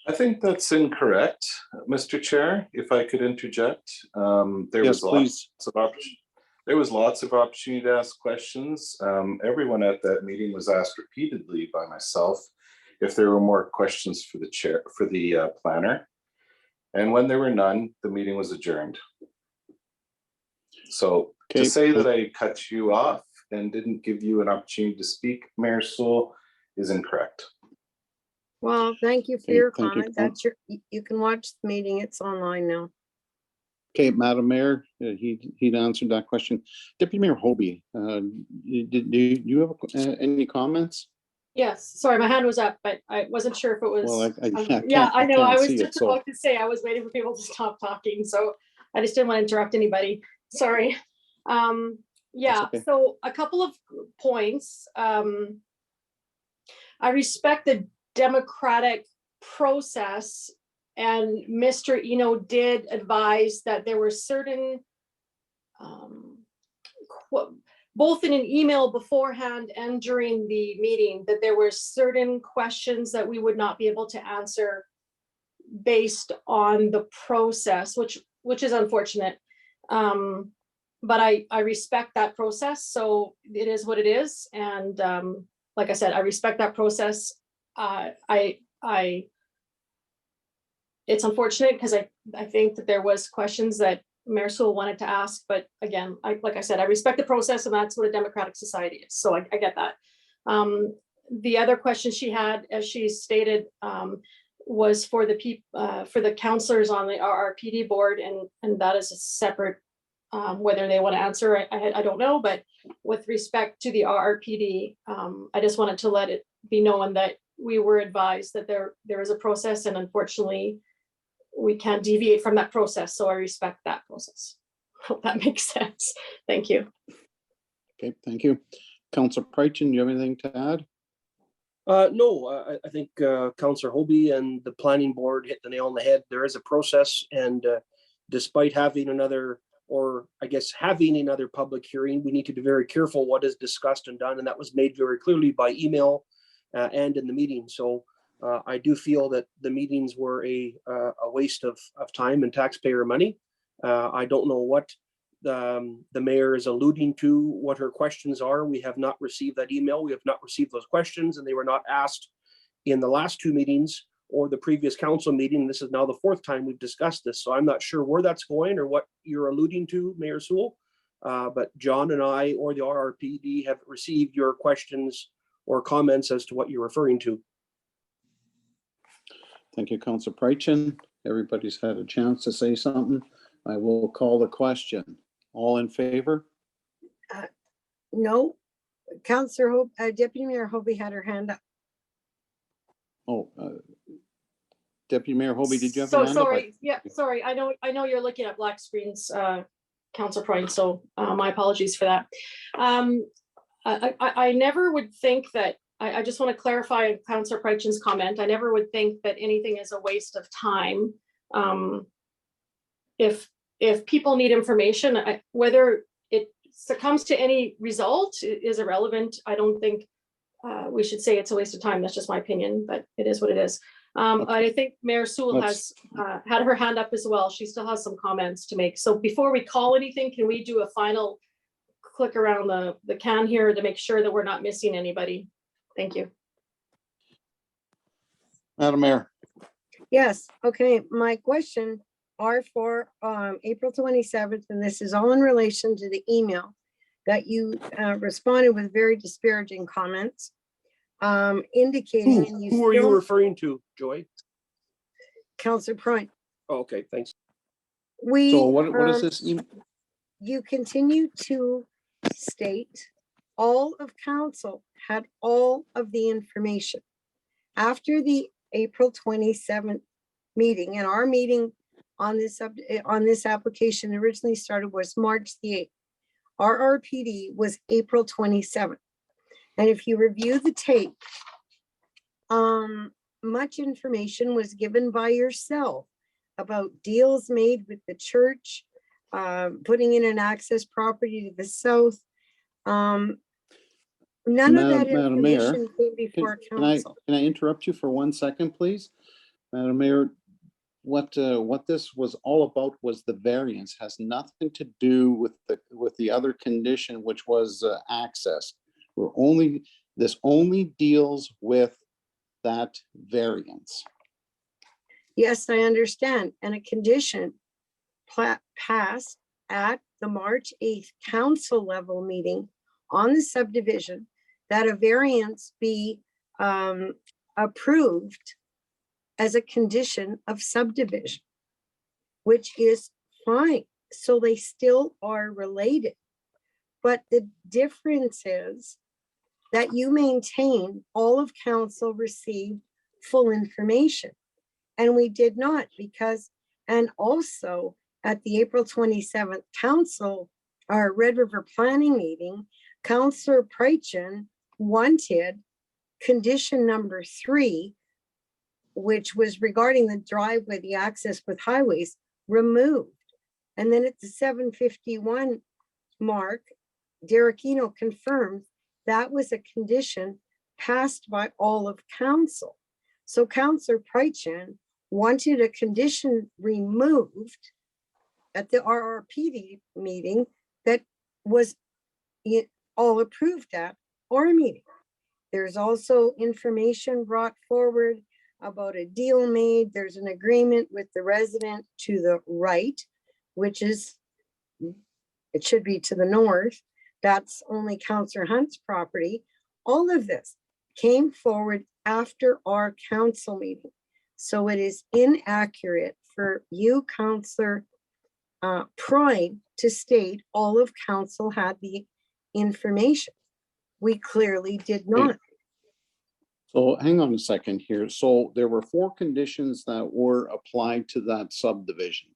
I think that's incorrect, Mr. Chair, if I could interject. There Yes, was there was lots of opportunity to ask questions. Everyone at that meeting was asked repeatedly by myself if there were more questions for the chair, for the planner. And when there were none, the meeting was adjourned. So to Okay. say that I cut you off and didn't give you an opportunity to speak, Mayor Sewell, is incorrect. Well, thank you for Okay, your thank you, comment. That's you can watch the meeting. It's online now. Okay, Madam Mayor, he'd answered that question. Deputy Mayor Hobie, do you have any comments? Yes, sorry, my hand was up, but I wasn't sure if it was. Well, Yeah, I know. I was can't see it, just so- about to say, I was waiting for people to stop talking, so I just didn't want to interrupt anybody. Sorry. Yeah, okay. so a couple of points. I respect the democratic process, and Mr. Eno did advise that there were certain both in an email beforehand and during the meeting, that there were certain questions that we would not be able to answer based on the process, which is unfortunate. But I respect that process, so it is what it is. And like I said, I respect that process. It's unfortunate because I think that there was questions that Mayor Sewell wanted to ask, but again, like I said, I respect the process, and that's what a democratic society is. So I get that. The other question she had, as she stated, was for the counselors on the RRPD board, and that is a separate, whether they want to answer, I don't know, but with respect to the RRPD, I just wanted to let it be known that we were advised that there is a process, and unfortunately, we can't deviate from that process. So I respect that process. Hope that makes sense. Thank you. Okay, thank you. Councilor Prychin, do you have anything to add? No, I think Councillor Hobie and the planning board hit the nail on the head. There is a process, and despite having another, or I guess having another public hearing, we need to be very careful what is discussed and done, and that was made very clearly by email and in the meeting. So I do feel that the meetings were a waste of time and taxpayer money. I don't know what the mayor is alluding to, what her questions are. We have not received that email. We have not received those questions, and they were not asked in the last two meetings or the previous council meeting. This is now the fourth time we've discussed this. So I'm not sure where that's going or what you're alluding to, Mayor Sewell. But John and I, or the RRPD, have received your questions or comments as to what you're referring to. Thank you, Councilor Prychin. Everybody's had a chance to say something. I will call the question. All in favor? No, Counselor Hope, Deputy Mayor Hobie had her hand up. Oh, Deputy Mayor Hobie, did you have So your hand up? sorry. Yeah, sorry. I know you're looking at black screens, Councilor Prine, so my apologies for that. I never would think that, I just want to clarify Councilor Prychin's comment. I never would think that anything is a waste of time. If people need information, whether it succumbs to any result is irrelevant. I don't think we should say it's a waste of time. That's just my opinion, but it is what it is. I think Mayor Sewell has had her hand up as well. She still has some comments to make. So before we call anything, can we do a final click around the can here to make sure that we're not missing anybody? Thank you. Madam Mayor. Yes, okay, my question are for April 27th, and this is all in relation to the email that you responded with very disparaging comments, indicating. Who are you referring to, Joy? Councilor Prine. Oh, okay, thanks. So what is this? You continue to state all of council had all of the information. After the April 27th meeting, and our meeting on this application originally started was March the 8th. Our RPD was April 27th. And if you review the tape, much information was given by yourself about deals made with the church, putting in an access property to the south. None of that Madam Mayor, information came before Can I council. interrupt you for 1 second, please? Madam Mayor, what this was all about was the variance, has nothing to do with the other condition, which was access. This only deals with that variance. Yes, I understand. And a condition passed at the March 8th council level meeting on the subdivision that a variance be approved as a condition of subdivision, which is fine. So they still are related. But the difference is that you maintain all of council received full information. And we did not because, and also at the April 27th council, our Red River planning meeting, Councillor Prychin wanted condition number 3, which was regarding the driveway, the access with highways, removed. And then at the 7:51 mark, Derekino confirmed that was a condition passed by all of council. So Councillor Prychin wanted a condition removed at the RRPD meeting that was all approved at our meeting. There's also information brought forward about a deal made. There's an agreement with the resident to the right, which is, it should be to the north. That's only Councillor Hunt's property. All of this came forward after our council meeting. So it is inaccurate for you, Councillor Pride, to state all of council had the information. We clearly did not. So hang on a second here. So there were 4 conditions that were applied to that subdivision.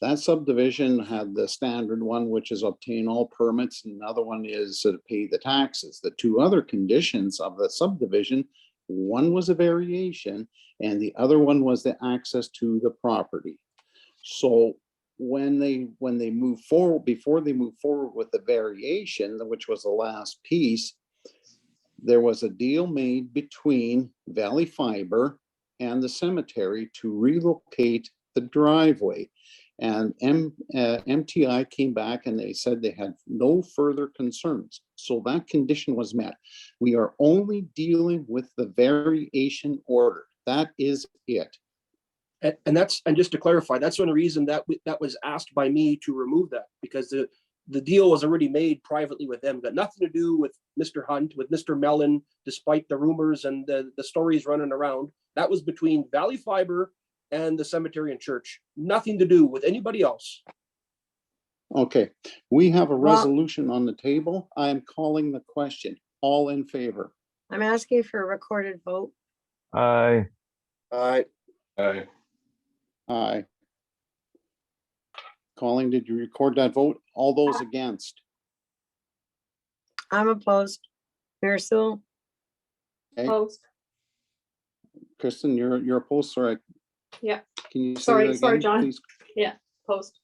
That subdivision had the standard one, which is obtain all permits, and another one is to pay the taxes. The 2 other conditions of the subdivision, one was a variation and the other one was the access to the property. So when they move forward, before they move forward with the variation, which was the last piece, there was a deal made between Valley Fiber and the cemetery to relocate the driveway. And MTI came back and they said they had no further concerns. So that condition was met. We are only dealing with the variation order. That is it. And just to clarify, that's one reason that was asked by me to remove that, because the deal was already made privately with them. Got nothing to do with Mr. Hunt, with Mr. Mellon, despite the rumors and the stories running around. That was between Valley Fiber and the cemetery and church. Nothing to do with anybody else. Okay, we have a resolution on the table. I am calling the question. All in favor? I'm asking for a recorded vote. Aye. Aye. Aye. Colleen, did you record that vote? All those against? I'm opposed. Mayor Sewell? Okay. Opposed. Kristen, you're opposed, sorry. Yeah. Can you say Sorry, that sorry, again, John. please? Yeah, opposed.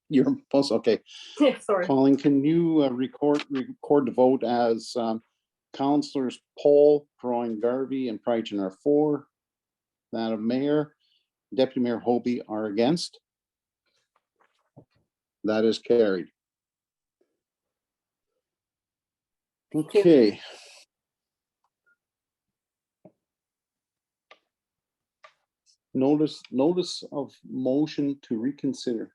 You're opposed, okay. Yeah, sorry. Colleen, can you record the vote as Councillors Paul, Drawing Garvey, and Prychin are for? Madam Mayor, Deputy Mayor Hobie are against? That is carried. Okay. Notice of motion to reconsider.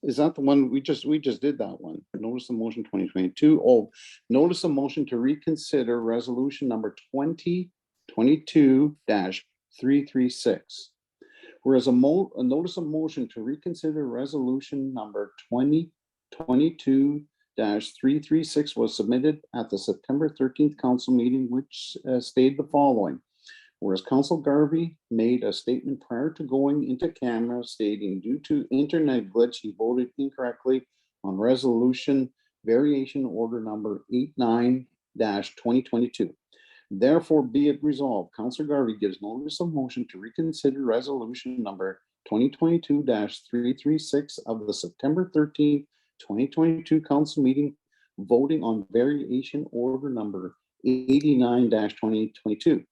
Is that the one we just did that one? Notice of motion 2022. Oh, notice of motion to reconsider resolution number 2022-336. Whereas a notice of motion to reconsider resolution number 2022-336 was submitted at the September 13th council meeting, which stated the following. Whereas Council Garvey made a statement prior to going into camera stating due to internet glitch, he voted incorrectly on resolution variation order number 89-2022. Therefore, be it resolved, Councilor Garvey gives notice of motion to reconsider resolution number 2022-336 of the September 13th, 2022 council meeting, voting on variation order number 89-2022.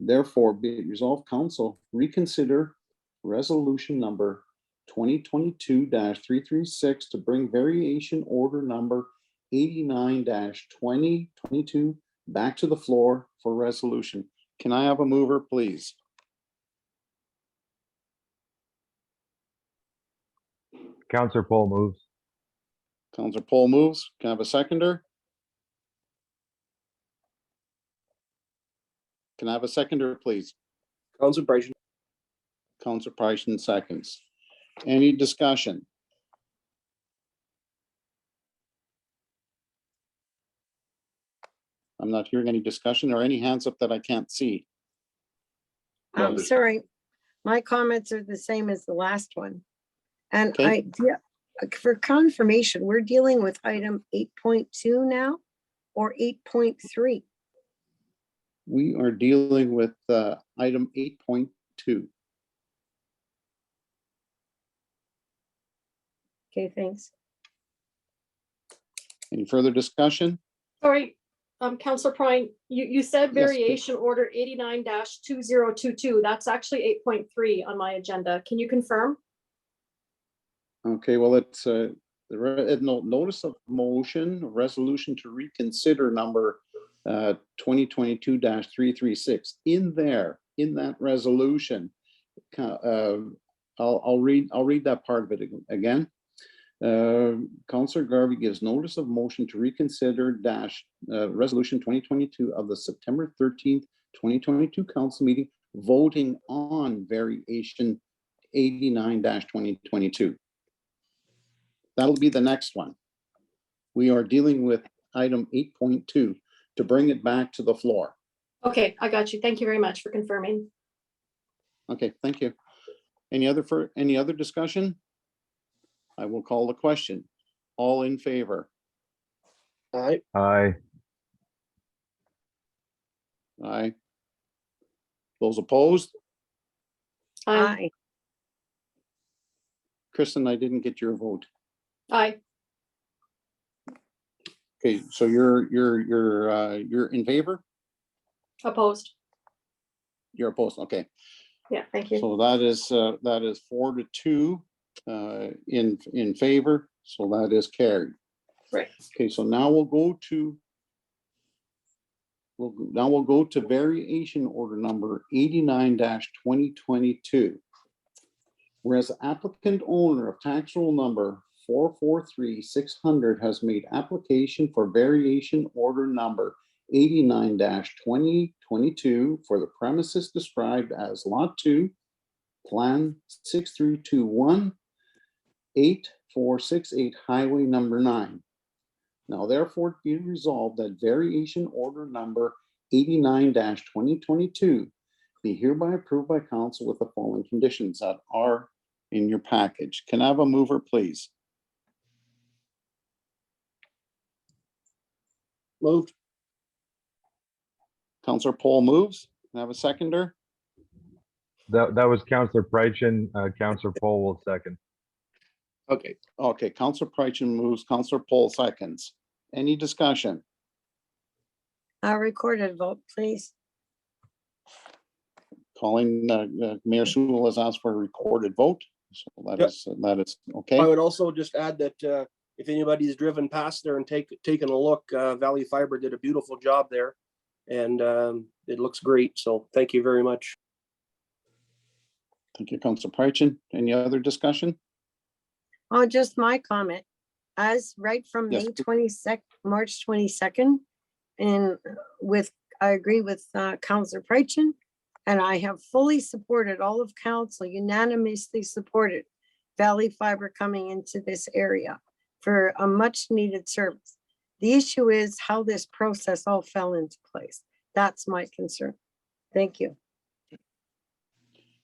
Therefore, be it resolved, council reconsider resolution number 2022-336 to bring variation order number 89-2022 back to the floor for resolution. Can I have a mover, please? Councillor Paul moves. Councillor Paul moves. Can I have a seconder? Can I have a seconder, please? Council Prychin. Councillor Prychin seconds. Any discussion? I'm not hearing any discussion or any hands up that I can't see. I'm sorry, my comments are the same as the last one. And Okay. for confirmation, we're dealing with item 8.2 now or 8.3? We are dealing with item 8.2. Okay, thanks. Any further discussion? Sorry, Councillor Prine, you said Yes, please. variation order 89-2022. That's actually 8.3 on my agenda. Can you confirm? Okay, well, it's notice of motion, resolution to reconsider number 2022-336. In that resolution, I'll read that part of it again. Councillor Garvey gives notice of motion to reconsider resolution 2022 of the September 13th, 2022 council meeting, voting on variation 89-2022. That'll be the next one. We are dealing with item 8.2 to bring it back to the floor. Okay, I got you. Thank you very much for confirming. Okay, thank you. Any other discussion? I will call the question. All in favor? Aye. Aye. Aye. Those opposed? Aye. Kristen, I didn't get your vote. Aye. Okay, so you're in favor? Opposed. You're opposed, okay. Yeah, thank you. So that is 4-2 in favor, so that is carried. Right. Okay, so now we'll go to variation order number 89-2022. Whereas applicant owner of tax roll number 443-600 has made application for variation order number 89-2022 for the premises described as Lot 2, Plan 6321, 8468 Highway number 9. Now therefore be resolved that variation order number 89-2022 be hereby approved by council with the following conditions that are in your package. Can I have a mover, please? Moved. Councillor Paul moves. Can I have a seconder? That was Councillor Prychin. Councillor Paul will second. Okay, Councillor Prychin moves, Councillor Paul seconds. Any discussion? A recorded vote, please. Calling, Mayor Sewell has asked for a recorded vote, so that is okay. I would also just add that if anybody's driven past there and taken a look, Valley Fiber did a beautiful job there, and it looks great. So thank you very much. Thank you, Councillor Prychin. Any other discussion? Oh, just my comment. As right from Yes, May please. 22nd, March 22nd, and I agree with Councillor Prychin, and I have fully supported, all of council unanimously supported Valley Fiber coming into this area for a much needed service. The issue is how this process all fell into place. That's my concern. Thank you.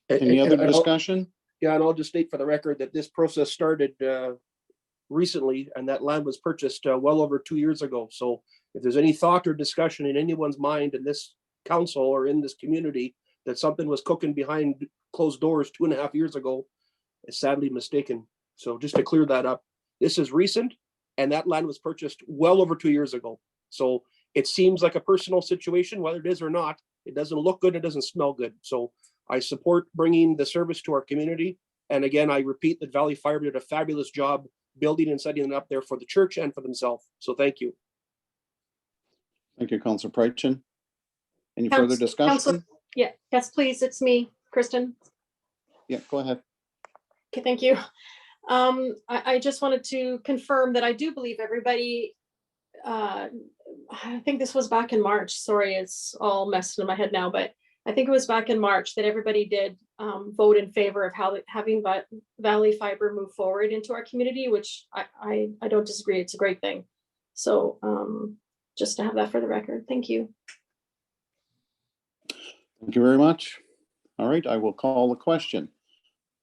Any other And I'll- discussion? Yeah, and I'll just state for the record that this process started recently, and that land was purchased well over 2 years ago. So if there's any thought or discussion in anyone's mind in this council or in this community that something was cooking behind closed doors 2.5 years ago, is sadly mistaken. So just to clear that up, this is recent, and that land was purchased well over 2 years ago. So it seems like a personal situation, whether it is or not. It doesn't look good, it doesn't smell good. So I support bringing the service to our community. And again, I repeat that Valley Fire did a fabulous job building and setting it up there for the church and for themselves. So thank you. Thank you, Councillor Prychin. Any further discussion? Yeah, yes, please. It's me, Kristen. Yeah, go ahead. Okay, thank you. I just wanted to confirm that I do believe everybody, I think this was back in March. Sorry, it's all messed in my head now, but I think it was back in March that everybody did vote in favor of having Valley Fiber move forward into our community, which I don't disagree. It's a great thing. So just to have that for the record. Thank you. Thank you very much. All right, I will call the question.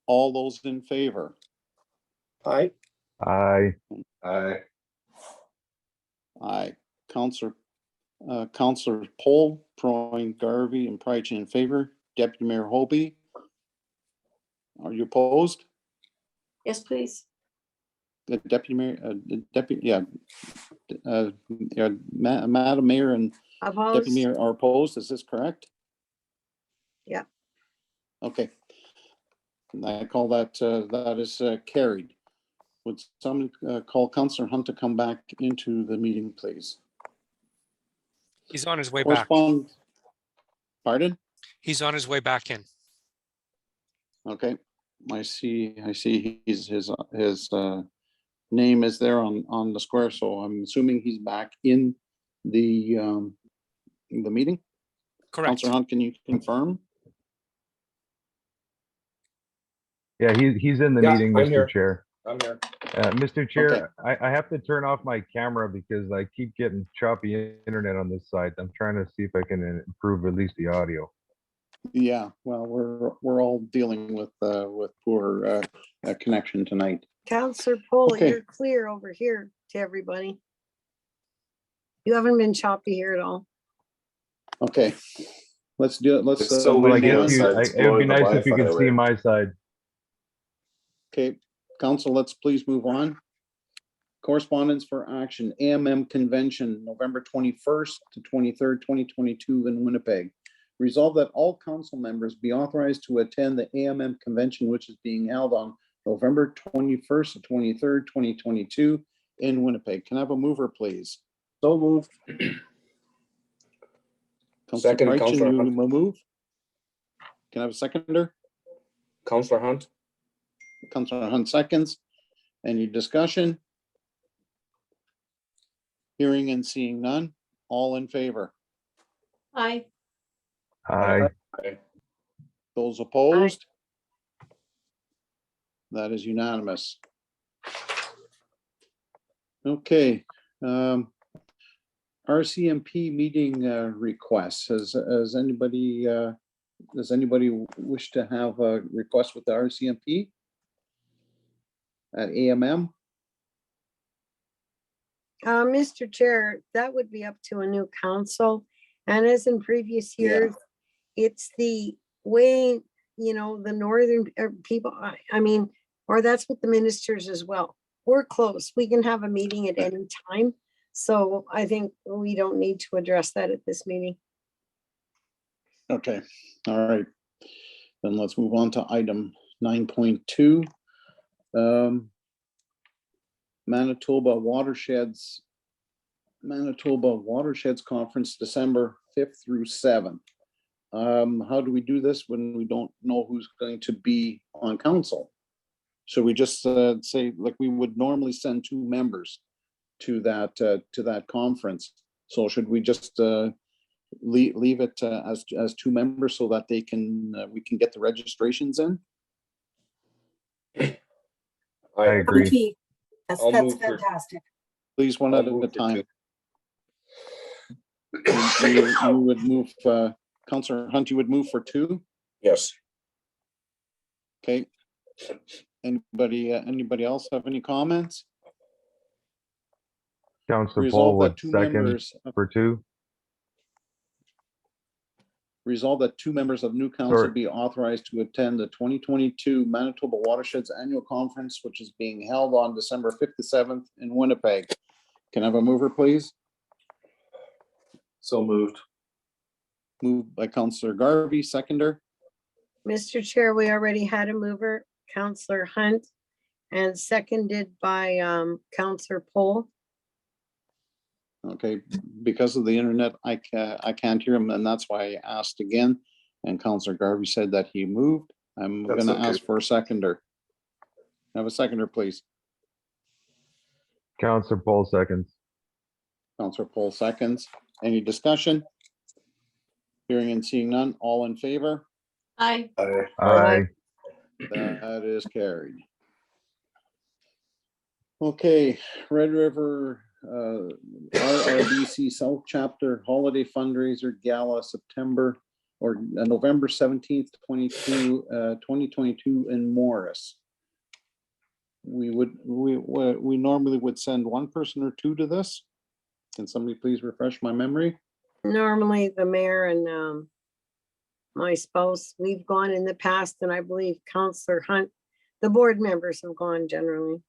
All those in favor? Aye. Aye. Aye. Aye. Councillor Poll, Proin, Garvey, and Prychin in favor. Deputy Mayor Hobie, are you opposed? Yes, please. The Deputy Mayor, Madam Mayor and Opposed? Deputy Mayor are opposed. Is this correct? Yeah. Okay. And I call that, that is carried. Would someone call Councillor Hunt to come back into the meeting, please? He's on his way back. Pardon? He's on his way back in. Okay, I see his name is there on the square, so I'm assuming he's back in the meeting. Correct. Councillor Hunt, can you confirm? Yeah, he's in the Yeah, meeting, I'm Mr. here. Chair. I'm here. Mr. Chair, I have to turn off my camera because I keep getting choppy internet on this side. I'm trying to see if I can improve at least the audio. Yeah, well, we're all dealing with poor connection tonight. Councillor Poll, Okay. you're clear over here to everybody. You haven't been choppy here at all. Okay, let's do it. Let's. It's so move Well, I windy guess on. outside. It's it would be blowing the nice if you Wi-Fi could see away. my side. Okay, council, let's please move on. Correspondence for action, AMM Convention, November 21st to 23rd, 2022 in Winnipeg. Resolve that all council members be authorized to attend the AMM Convention, which is being held on November 21st to 23rd, 2022 in Winnipeg. Can I have a mover, please? So moved. Councillor Second, Prychin, Councillor you Hunt. will move? Can I have a seconder? Councillor Hunt. Councillor Hunt seconds. Any discussion? Hearing and seeing none. All in favor? Aye. Aye. Those opposed? That is unanimous. Okay. RCMP meeting requests. Does anybody wish to have a request with the RCMP at AMM? Mr. Chair, that would be up to a new council. And as in previous Yeah. years, it's the way, the northern people, I mean, or that's what the ministers as well. We're close. We can have a meeting at any time. So I think we don't need to address that at this meeting. Okay, all right. Then let's move on to item 9.2. Manitoba Watersheds Conference, December 5th through 7th. How do we do this when we don't know who's going to be on council? Should we just say, like we would normally send 2 members to that conference? So should we just leave it as 2 members so that we can get the registrations in? I agree. That's I'll move for- fantastic. Please, one I'll at a move for time. 2. You would move Counselor Hunt, you would move for 2? Yes. Okay. Anybody else have any comments? Councillor Resolve Paul that would 2 second members, for 2. resolve that 2 members of new council Sorry. be authorized to attend the 2022 Manitoba Watersheds Annual Conference, which is being held on December 5th to 7th in Winnipeg. Can I have a mover, please? So moved. Moved by Counselor Garvey, seconder. Mr. Chair, we already had a mover, Counselor Hunt, and seconded by Counselor Poll. Okay, because of the internet, I can't hear him, and that's why I asked again. And Counselor Garvey said that he moved. I'm That's gonna okay. ask for a seconder. Have a seconder, please. Councillor Paul seconds. Counselor Poll seconds. Any discussion? Hearing and seeing none, all in favor? Aye. Aye. That is carried. Okay, Red River RRBC South Chapter Holiday Fundraiser Gala, September or November 17th, 2022 in Morris. We normally would send 1 person or 2 to this. Can somebody please refresh my memory? Normally, the mayor and my spouse, we've gone in the past, and I believe Counselor Hunt, the board members have gone generally.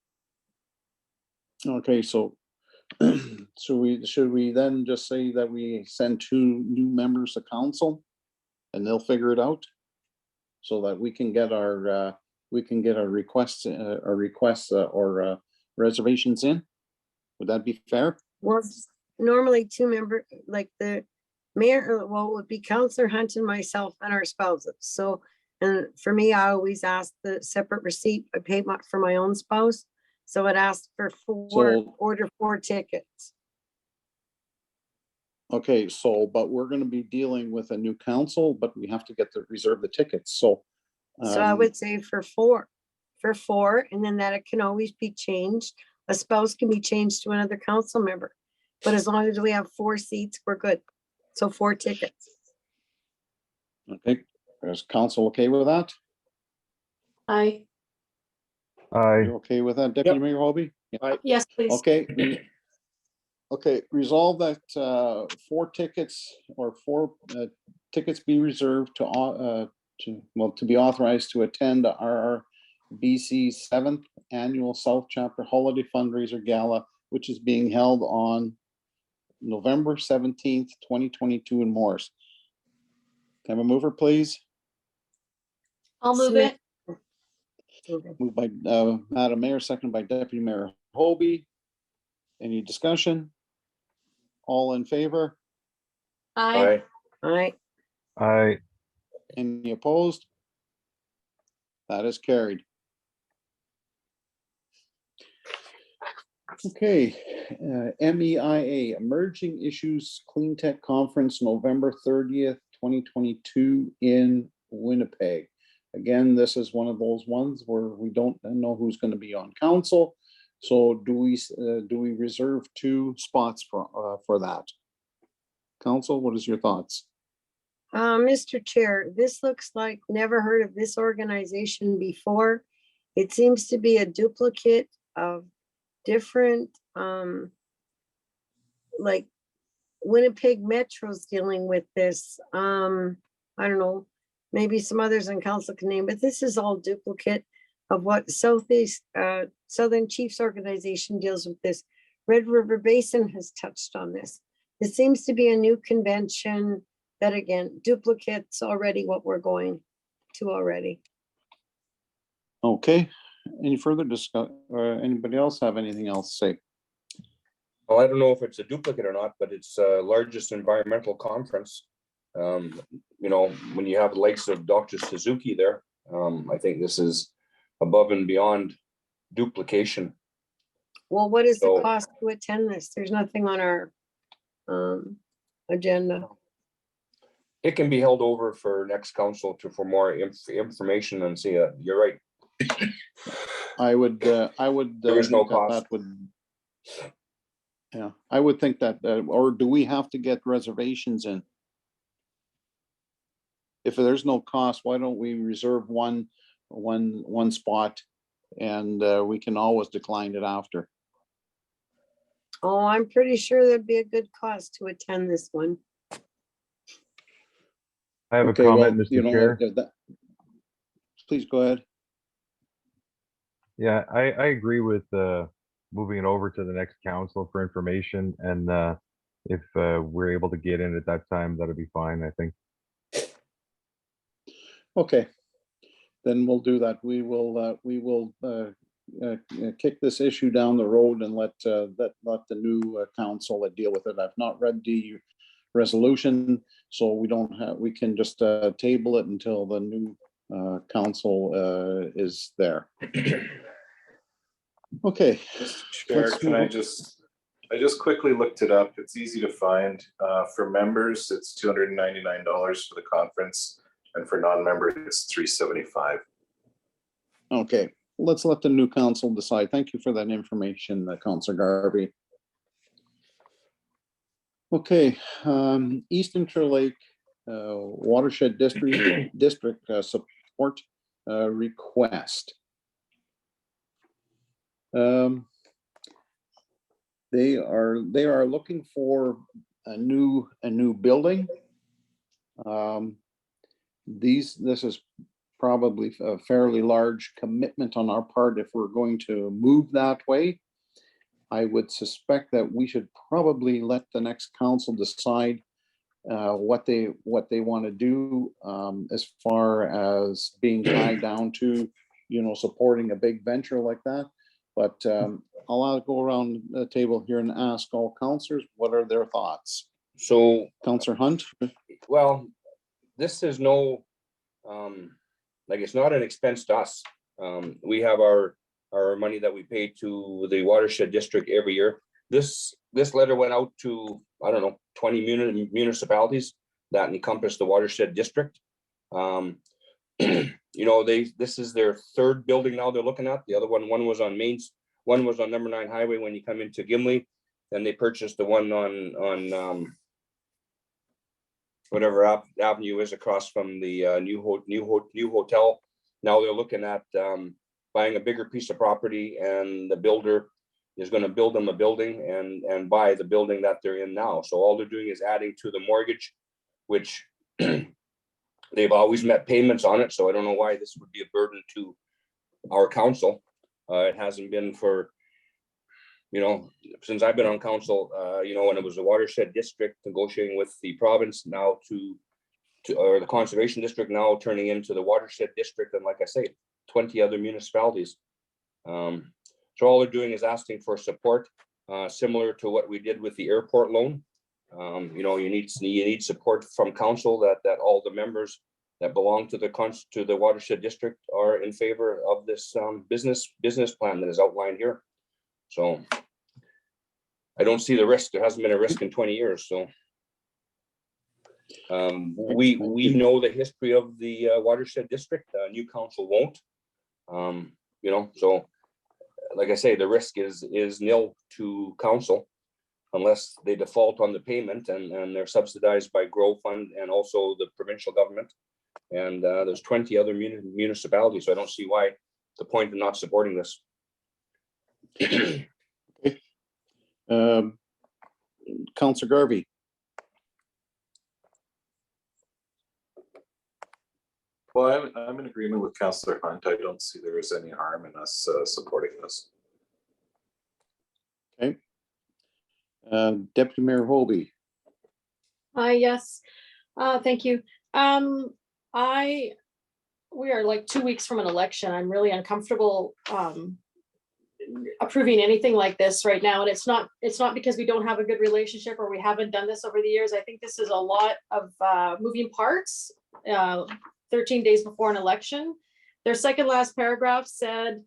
Okay, so should we then just say that we send 2 new members to council and they'll figure it out? So that we can get our requests or reservations in? Would that be fair? Well, normally 2 member, like the mayor, well, it would be Counselor Hunt and myself and our spouses. So, and for me, I always ask the separate receipt. I paid for my own spouse. So it asked for 4, order 4 tickets. Okay, so, but we're gonna be dealing with a new council, but we have to reserve the tickets, so. So I would say for 4, and then that it can always be changed. A spouse can be changed to another council member. But as long as we have 4 seats, we're good. So 4 tickets. Okay, is council okay with that? Aye. Aye. You okay with that, Deputy Mayor Hobie? Yes, please. Okay. Okay, resolve that 4 tickets or 4 tickets be reserved to be authorized to attend RRBC's 7th Annual South Chapter Holiday Fundraiser Gala, which is being held on November 17th, 2022 in Morris. Can I have a mover, please? I'll move Smith. it. Moved by Madam Mayor, seconded by Deputy Mayor Hobie. Any discussion? All in favor? Aye. All right. Aye. Any opposed? That is carried. Okay, MEIA, Emerging Issues Clean Tech Conference, November 30th, 2022 in Winnipeg. Again, this is one of those ones where we don't know who's going to be on council. So do we reserve 2 spots for that? Council, what is your thoughts? Mr. Chair, this looks like, never heard of this organization before. It seems to be a duplicate of different, like Winnipeg Metro's dealing with this. I don't know, maybe some others on council can name, but this is all duplicate of what Southeast Southern Chiefs Organization deals with this. Red River Basin has touched on this. It seems to be a new convention that again duplicates already what we're going to already. Okay, any further discuss, or anybody else have anything else to say? Well, I don't know if it's a duplicate or not, but it's largest environmental conference. You know, when you have the likes of Dr. Suzuki there, I think this is above and beyond duplication. Well, what is the So- cost to attend this? There's nothing on our agenda. It can be held over for next council for more information and see, you're right. I would. There is no think that cost. would. Yeah, I would think that, or do we have to get reservations in? if there's no cost, why don't we reserve one spot and we can always decline it after. Oh, I'm pretty sure there'd be a good cause to attend this one. I have a Okay, well, comment, you Mr. know, Chair. please go ahead. Yeah, I agree with moving it over to the next council for information, and if we're able to get in at that time, that'll be fine, I think. Okay, then we'll do that. We will kick this issue down the road and let the new council deal with it. I've not read the resolution, so we can just table it until the new council is there. Okay. Mr. Chair, let's can move I on. just quickly looked it up. It's easy to find. For members, it's $299 for the conference, and for non-members, it's $375. Okay, let's let the new council decide. Thank you for that information, Councilor Garvey. Okay, East Interlake Watershed District support request. They are looking for a new building. This is probably a fairly large commitment on our part if we're going to move that way. I would suspect that we should probably let the next council decide what they want to do as far as being tied down to, supporting a big venture like that. But I'll go around the table here and ask all councillors, what are their thoughts? So, Councillor Hunt? well, this is no, it's not an expense to us. We have our money that we pay to the watershed district every year. This letter went out to, 20 municipalities that encompass the watershed district. This is their third building now they're looking at. The other one was on one was on number 9 highway when you come into Gimli. Then they purchased the one on whatever avenue is across from the new hotel. Now they're looking at buying a bigger piece of property, and the builder is going to build them a building and buy the building that they're in now. So all they're doing is adding to the mortgage, which they've always met payments on it. So I don't know why this would be a burden to our council. It hasn't been for, since I've been on council, when it was the watershed district negotiating with the province, now or the conservation district, now turning into the watershed district. And like I say, 20 other municipalities. So all they're doing is asking for support, similar to what we did with the airport loan. You need support from council that all the members that belong to the watershed district are in favor of this business plan that is outlined here. So I don't see the risk. There hasn't been a risk in 20 years. So we know the history of the watershed district. New council won't. So like I say, the risk is nil to council unless they default on the payment, and they're subsidized by Grow Fund and also the provincial government. And there's 20 other municipalities, so I don't see why the point of not supporting this. Councillor Garvey. Well, I'm in agreement with Councillor Hunt. I don't see there is any harm in us supporting this. Okay. Deputy Mayor Holby. Yes, thank you. We are like 2 weeks from an election. I'm really uncomfortable approving anything like this right now. And it's not because we don't have a good relationship or we haven't done this over the years. I think this is a lot of moving parts. 13 days before an election. Their second last paragraph said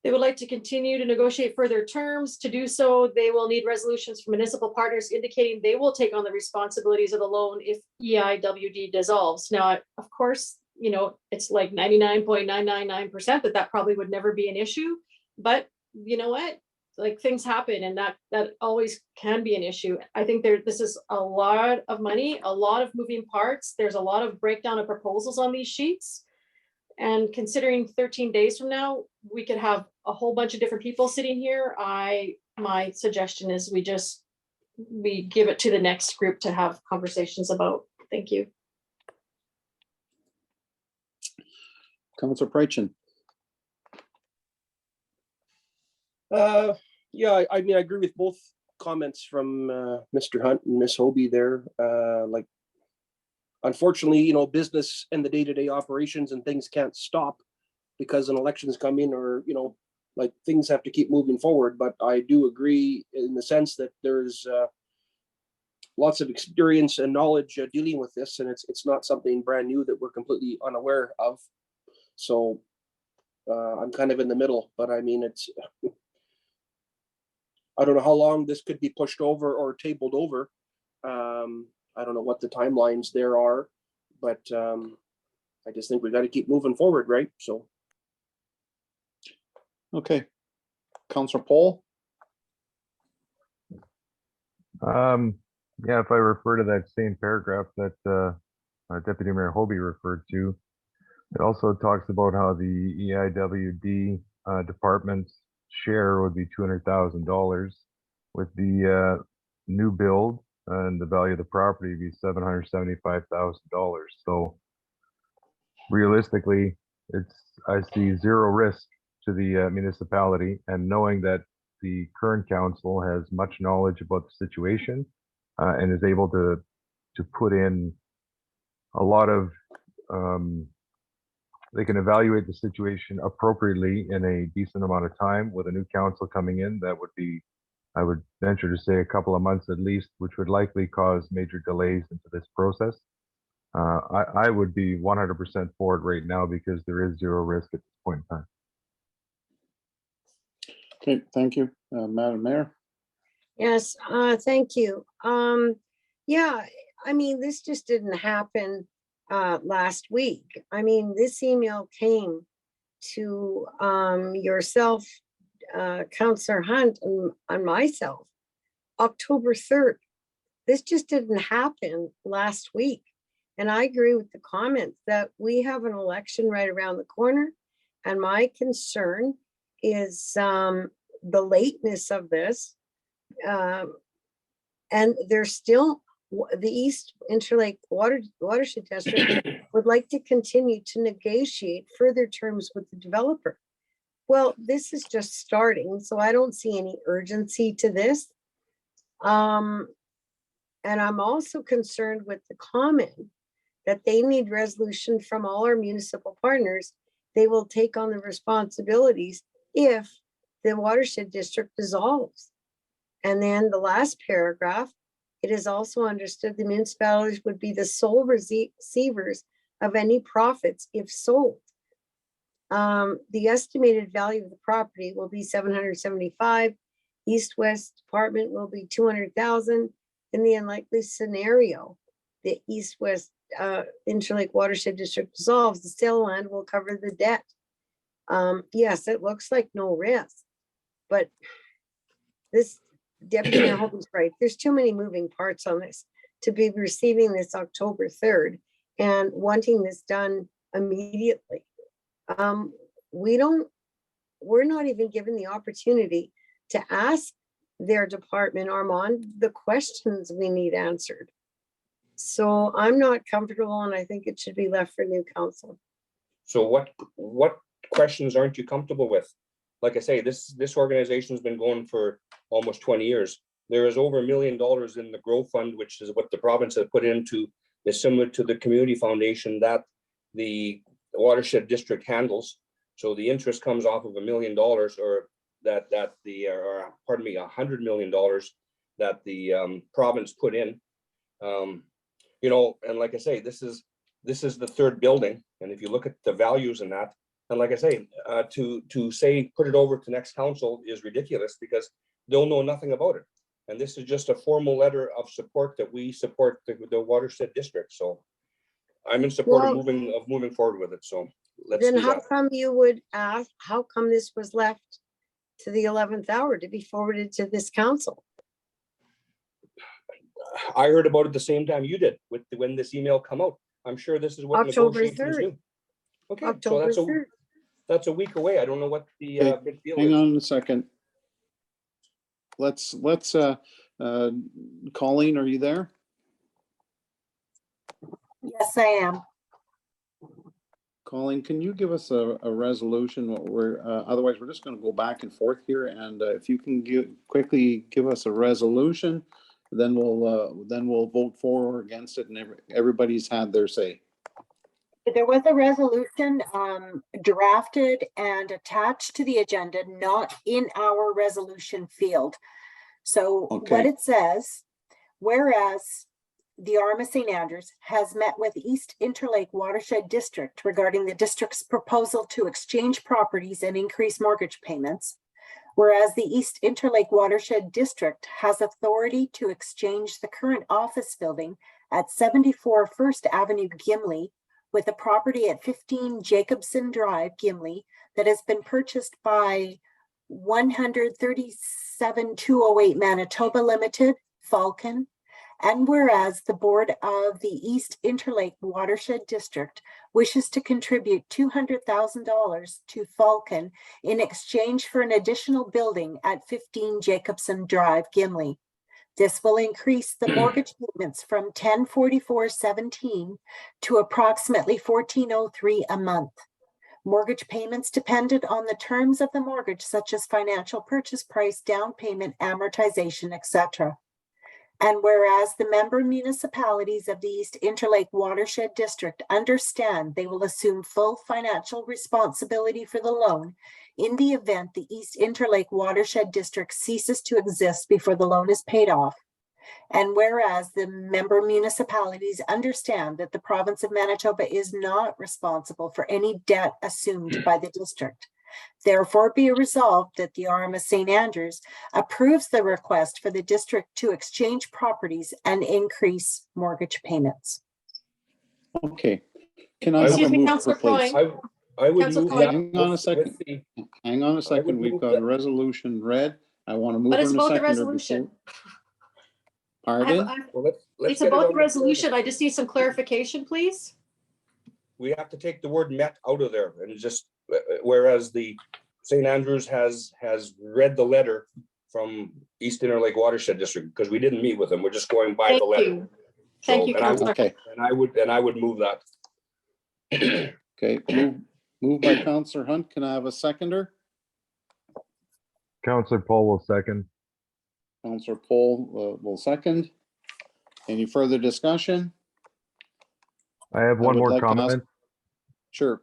they would like to continue to negotiate further terms. To do so, they will need resolutions from municipal partners indicating they will take on the responsibilities of the loan if EIWD dissolves. Now, of course, it's like 99.999% that probably would never be an issue. But you know what? like things happen and that always can be an issue. I think this is a lot of money, a lot of moving parts. There's a lot of breakdown of proposals on these sheets. And considering 13 days from now, we could have a whole bunch of different people sitting here. My suggestion is we give it to the next group to have conversations about. Thank you. Councilor Prychin. Yeah, I mean, I agree with both comments from Mr. Hunt and Ms. Hobie there. Like, unfortunately, you know, business and the day-to-day operations and things can't stop because an election's come in, or, you know, like things have to keep moving forward. But I do agree in the sense that there's lots of experience and knowledge dealing with this, and it's not something brand new that we're completely unaware of. So I'm kind of in the middle, but I mean, it's I don't know how long this could be pushed over or tabled over. I don't know what the timelines there are, but I just think we got to keep moving forward, right? So. Okay. Councilor Paul. Yeah, if I refer to that same paragraph that Deputy Mayor Hobie referred to, it also talks about how the EIWD department's share would be $200,000, with the new build and the value of the property be $775,000. So realistically, I see zero risk to the municipality, and knowing that the current council has much knowledge about the situation and is able to put in a lot of they can evaluate the situation appropriately in a decent amount of time. With a new council coming in, that would be, I would venture to say, a couple of months at least, which would likely cause major delays into this process. I would be 100% for it right now because there is zero risk at this point in time. Okay, thank you, Madam Mayor. Yes, thank you. Yeah, I mean, this just didn't happen last week. I mean, this email came to yourself, Councillor Hunt, and myself, October 3rd. This just didn't happen last week. And I agree with the comments that we have an election right around the corner. And my concern is the lateness of this. And there's still, the East Interlake Watershed District would like to continue to negotiate further terms with the developer. Well, this is just starting, so I don't see any urgency to this. And I'm also concerned with the comment that they need resolution from all our municipal partners. They will take on the responsibilities if the watershed district dissolves. And then the last paragraph, it is also understood the municipalities would be the sole receivers of any profits if sold. The estimated value of the property will be 775. East-West Department will be 200,000. In the unlikely scenario, the East-West Interlake Watershed District dissolves, the sale land will cover the debt. Yes, it looks like no risk, but this Deputy Mayor Holden's right. There's too many moving parts on this to be receiving this October 3rd and wanting this done immediately. We're not even given the opportunity to ask their department, Armand, the questions we need answered. So I'm not comfortable, and I think it should be left for new council. So what questions aren't you comfortable with? Like I say, this organization has been going for almost 20 years. There is over $1 million in the Grow Fund, which is what the province has put into, is similar to the community foundation that the watershed district handles. So the interest comes off of $1 million, or $100 million that the province put in. You know, and like I say, this is the third building, and if you look at the values in that, and like I say, to say put it over to next council is ridiculous because they'll know nothing about it. And this is just a formal letter of support that we support the watershed district. So I'm in support of moving forward with it. So let's then do how that. come you would ask, how come this was left to the 11th hour to be forwarded to this council. I heard about it the same time you did with when this email come out. I'm sure this is what October negotiations 3rd. do. Okay, so October that's 3rd. that's a week away. I don't know what the Okay, big deal hang is. on a second. Let's Colleen, are you there? Yes, I am. Colleen, can you give us a resolution? What we're, otherwise, we're just gonna go back and forth here, and if you can quickly give us a resolution, then we'll vote for or against it, and everybody's had their say. There was a resolution drafted and attached to the agenda, not in our resolution field. So what Okay. it says, whereas the RMA St. Andrews has met with East Interlake Watershed District regarding the district's proposal to exchange properties and increase mortgage payments. Whereas the East Interlake Watershed District has authority to exchange the current office building at 74 First Avenue, Gimli, with a property at 15 Jacobson Drive, Gimli, that has been purchased by 137-208 Manitoba Limited, Falcon. And whereas the board of the East Interlake Watershed District wishes to contribute $200,000 to Falcon in exchange for an additional building at 15 Jacobson Drive, Gimli. This will increase the mortgage payments from $1044.17 to approximately $1403 a month. Mortgage payments dependent on the terms of the mortgage, such as financial purchase price, down payment, amortization, etc. And whereas the member municipalities of the East Interlake Watershed District understand they will assume full financial responsibility for the loan in the event the East Interlake Watershed District ceases to exist before the loan is paid off. And whereas the member municipalities understand that the province of Manitoba is not responsible for any debt assumed by the district. Therefore, be resolved that the RMA St. Andrews approves the request for the district to exchange properties and increase mortgage payments. Okay. Can I have Excuse a me, move, Councillor please? Coyne. I would Councillor move Coyne. that. Hang on a second. Hang on a second. We've move got that- a resolution read. I want to move But in it's a about the second. resolution. Pardon? Well, let's It's get it about on the the- resolution. I just need some clarification, please. We have to take the word met out of there and just, whereas the St. Andrews has read the letter from East Interlake Watershed District, because we didn't meet with them. We're just going by the Thank letter. you. Thank you, and I would- Councillor. Okay, And I would move that. okay. Move by Counselor Hunt. Can I have a seconder? Counselor Paul will second. Counselor Poll will second. Any further discussion? I have I one would more like to ask- comment. Sure.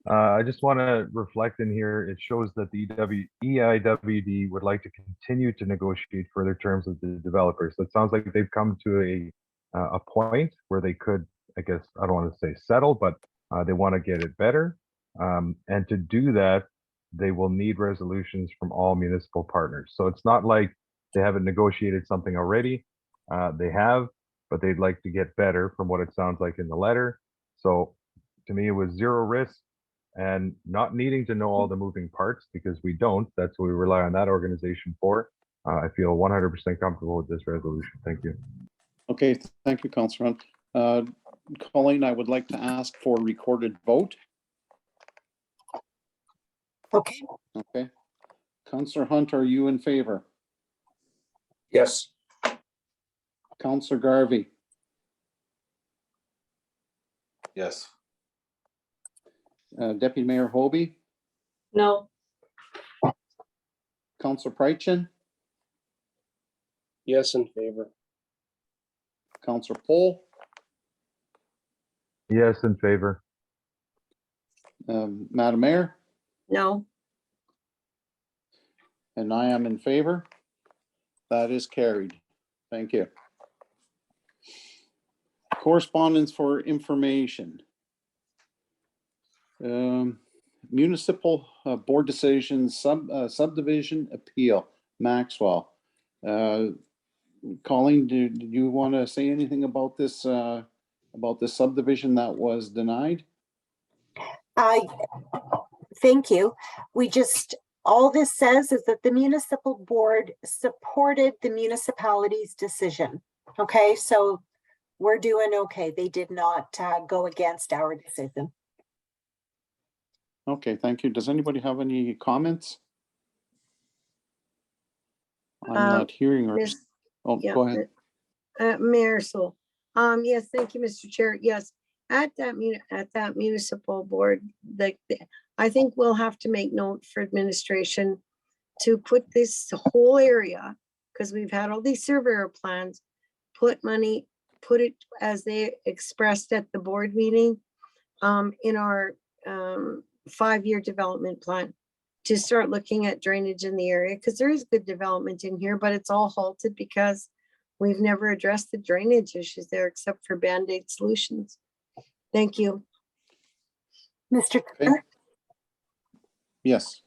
I just want to reflect in here, it shows that the EIWD would like to continue to negotiate further terms with the developers. So it sounds like they've come to a point where they could, I guess, I don't want to say settle, but they want to get it better. And to do that, they will need resolutions from all municipal partners. So it's not like they haven't negotiated something already. They have, but they'd like to get better from what it sounds like in the letter. So to me, it was zero risk. And not needing to know all the moving parts, because we don't, that's what we rely on that organization for. I feel 100% comfortable with this resolution. Thank you. Okay, thank you, Counselor Hunt. Colleen, I would like to ask for recorded vote. Okay. Okay. Counselor Hunt, are you in favor? Yes. Counselor Garvey, Yes. Deputy Mayor Hobie, No. Counselor Prychin, Yes, in favor. Counselor Poll, Yes, in favor. Madam Mayor, No. and I am in favor. That is carried. Thank you. Correspondence for information. Municipal board decision subdivision appeal, Maxwell. Colleen, do you want to say anything about this subdivision that was denied? Thank you. All this says is that the municipal board supported the municipality's decision. Okay, so we're doing okay. They did not go against our decision. Okay, thank you. Does anybody have any comments? I'm not hearing her. Miss- Oh, yeah, go ahead. Mayor Sewell. Yes, thank you, Mr. Chair. Yes, at that municipal board, I think we'll have to make note for administration to put this whole area, because we've had all these surveyor plans, put it as they expressed at the board meeting, in our 5-year development plan, to start looking at drainage in the area, because there is good development in here, but it's all halted because we've never addressed the drainage issues there except for Band-Aid solutions. Thank you. Mr. Chair, Yes.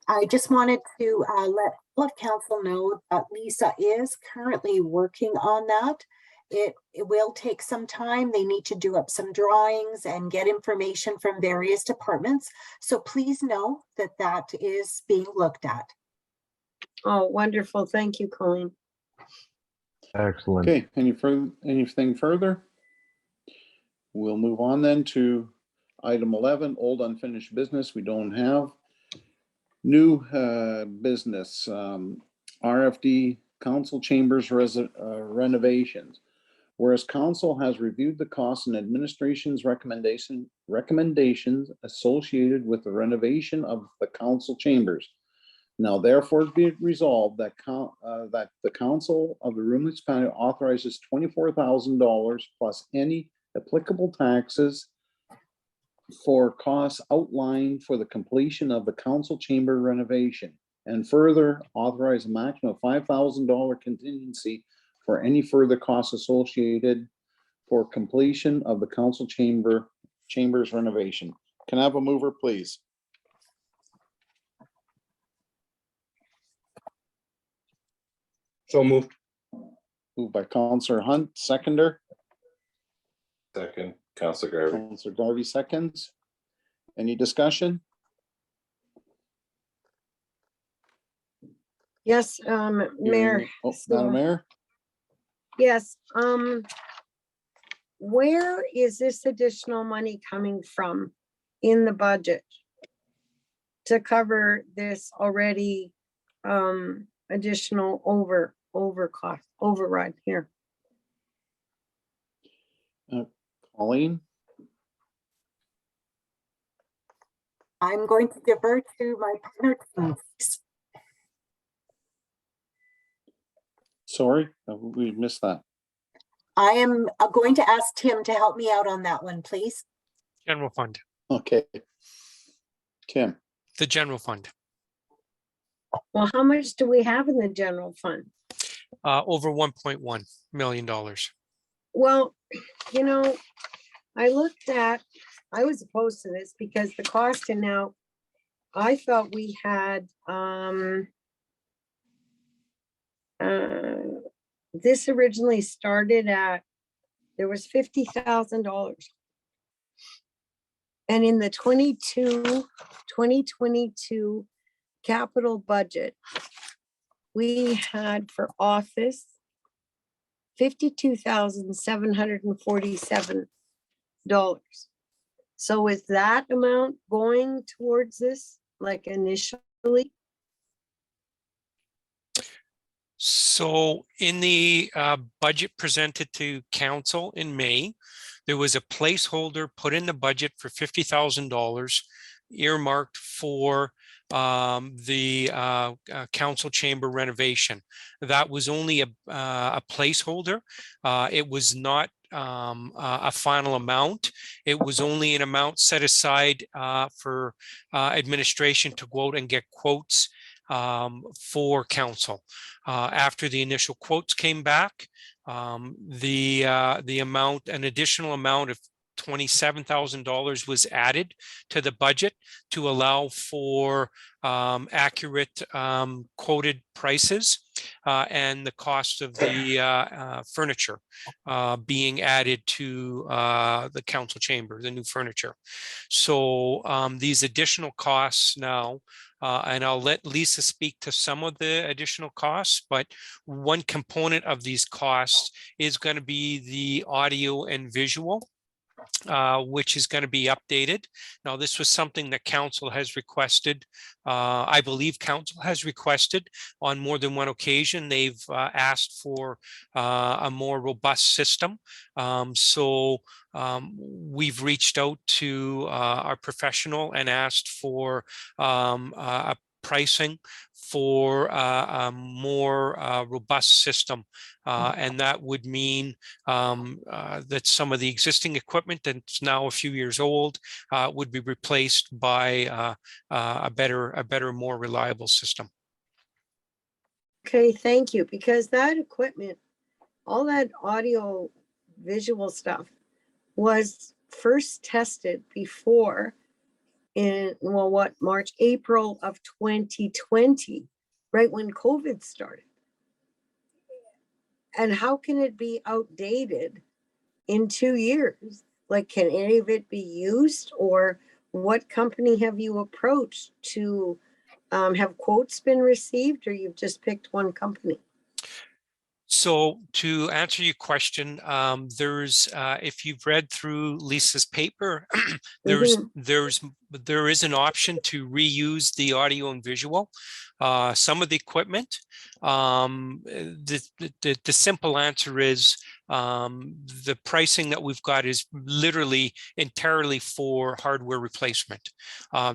I just wanted to let all of council know that Lisa is currently working on that. It will take some time. They need to do up some drawings and get information from various departments. So please know that that is being looked at. Oh, wonderful. Thank you, Colleen. Excellent. Okay, anything further? We'll move on then to item 11, old unfinished business. We don't have. New business, RFD council chambers renovations. Whereas council has reviewed the costs and administration's recommendations associated with the renovation of the council chambers. Now therefore be it resolved that the council of the Rimley Municipality authorizes $24,000 plus any applicable taxes for costs outlined for the completion of the council chamber renovation, and further authorize a maximum of $5,000 contingency for any further costs associated for completion of the council chambers renovation. Can I have a mover, please? So moved. Moved by Councillor Hunt, seconder. Second, Councillor Garvey. Councillor Garvey seconds. Any discussion? Yes, Mayor. Oh, Madam Mayor? Yes, where is this additional money coming from in the budget to cover this already additional override here? Colleen? I'm going to defer to my partner. Please. Sorry, we missed that. I am going to ask Tim to help me out on that one, please. General fund, Okay. Tim? the general fund, Well, how much do we have in the general fund? over $1.1 million. Well, you know, I was opposed to this because the cost, and now I felt we had, this originally started at, there was $50,000. And in the 2022 capital budget, we had for office $52,747. So is that amount going towards this, like initially? So in the budget presented to council in May, there was a placeholder put in the budget for $50,000 earmarked for the council chamber renovation. That was only a placeholder. It was not a final amount. It was only an amount set aside for administration to go out and get quotes for council. After the initial quotes came back, the amount, an additional amount of $27,000 was added to the budget to allow for accurate quoted prices and the cost of the furniture being added to the council chamber, the new furniture. So these additional costs now, and I'll let Lisa speak to some of the additional costs, but one component of these costs is going to be the audio and visual, which is going to be updated. Now, this was something that council has requested. I believe council has requested on more than one occasion. They've asked for a more robust system. We've reached out to our professional and asked for a pricing for a more robust system. And that would mean that some of the existing equipment that's now a few years old would be replaced by a better, more reliable system. Okay, thank you, because that equipment, all that audio visual stuff was first tested before in, well, what, March, April of 2020, right when COVID started. And how can it be outdated in 2 years? Like, can any of it be used, or what company have you approached to have quotes been received, or you've just picked one company? So to answer your question, there's if you've read through Lisa's paper, there is an option to reuse the audio and visual. Some of the equipment. The simple answer is the pricing that we've got is literally entirely for hardware replacement.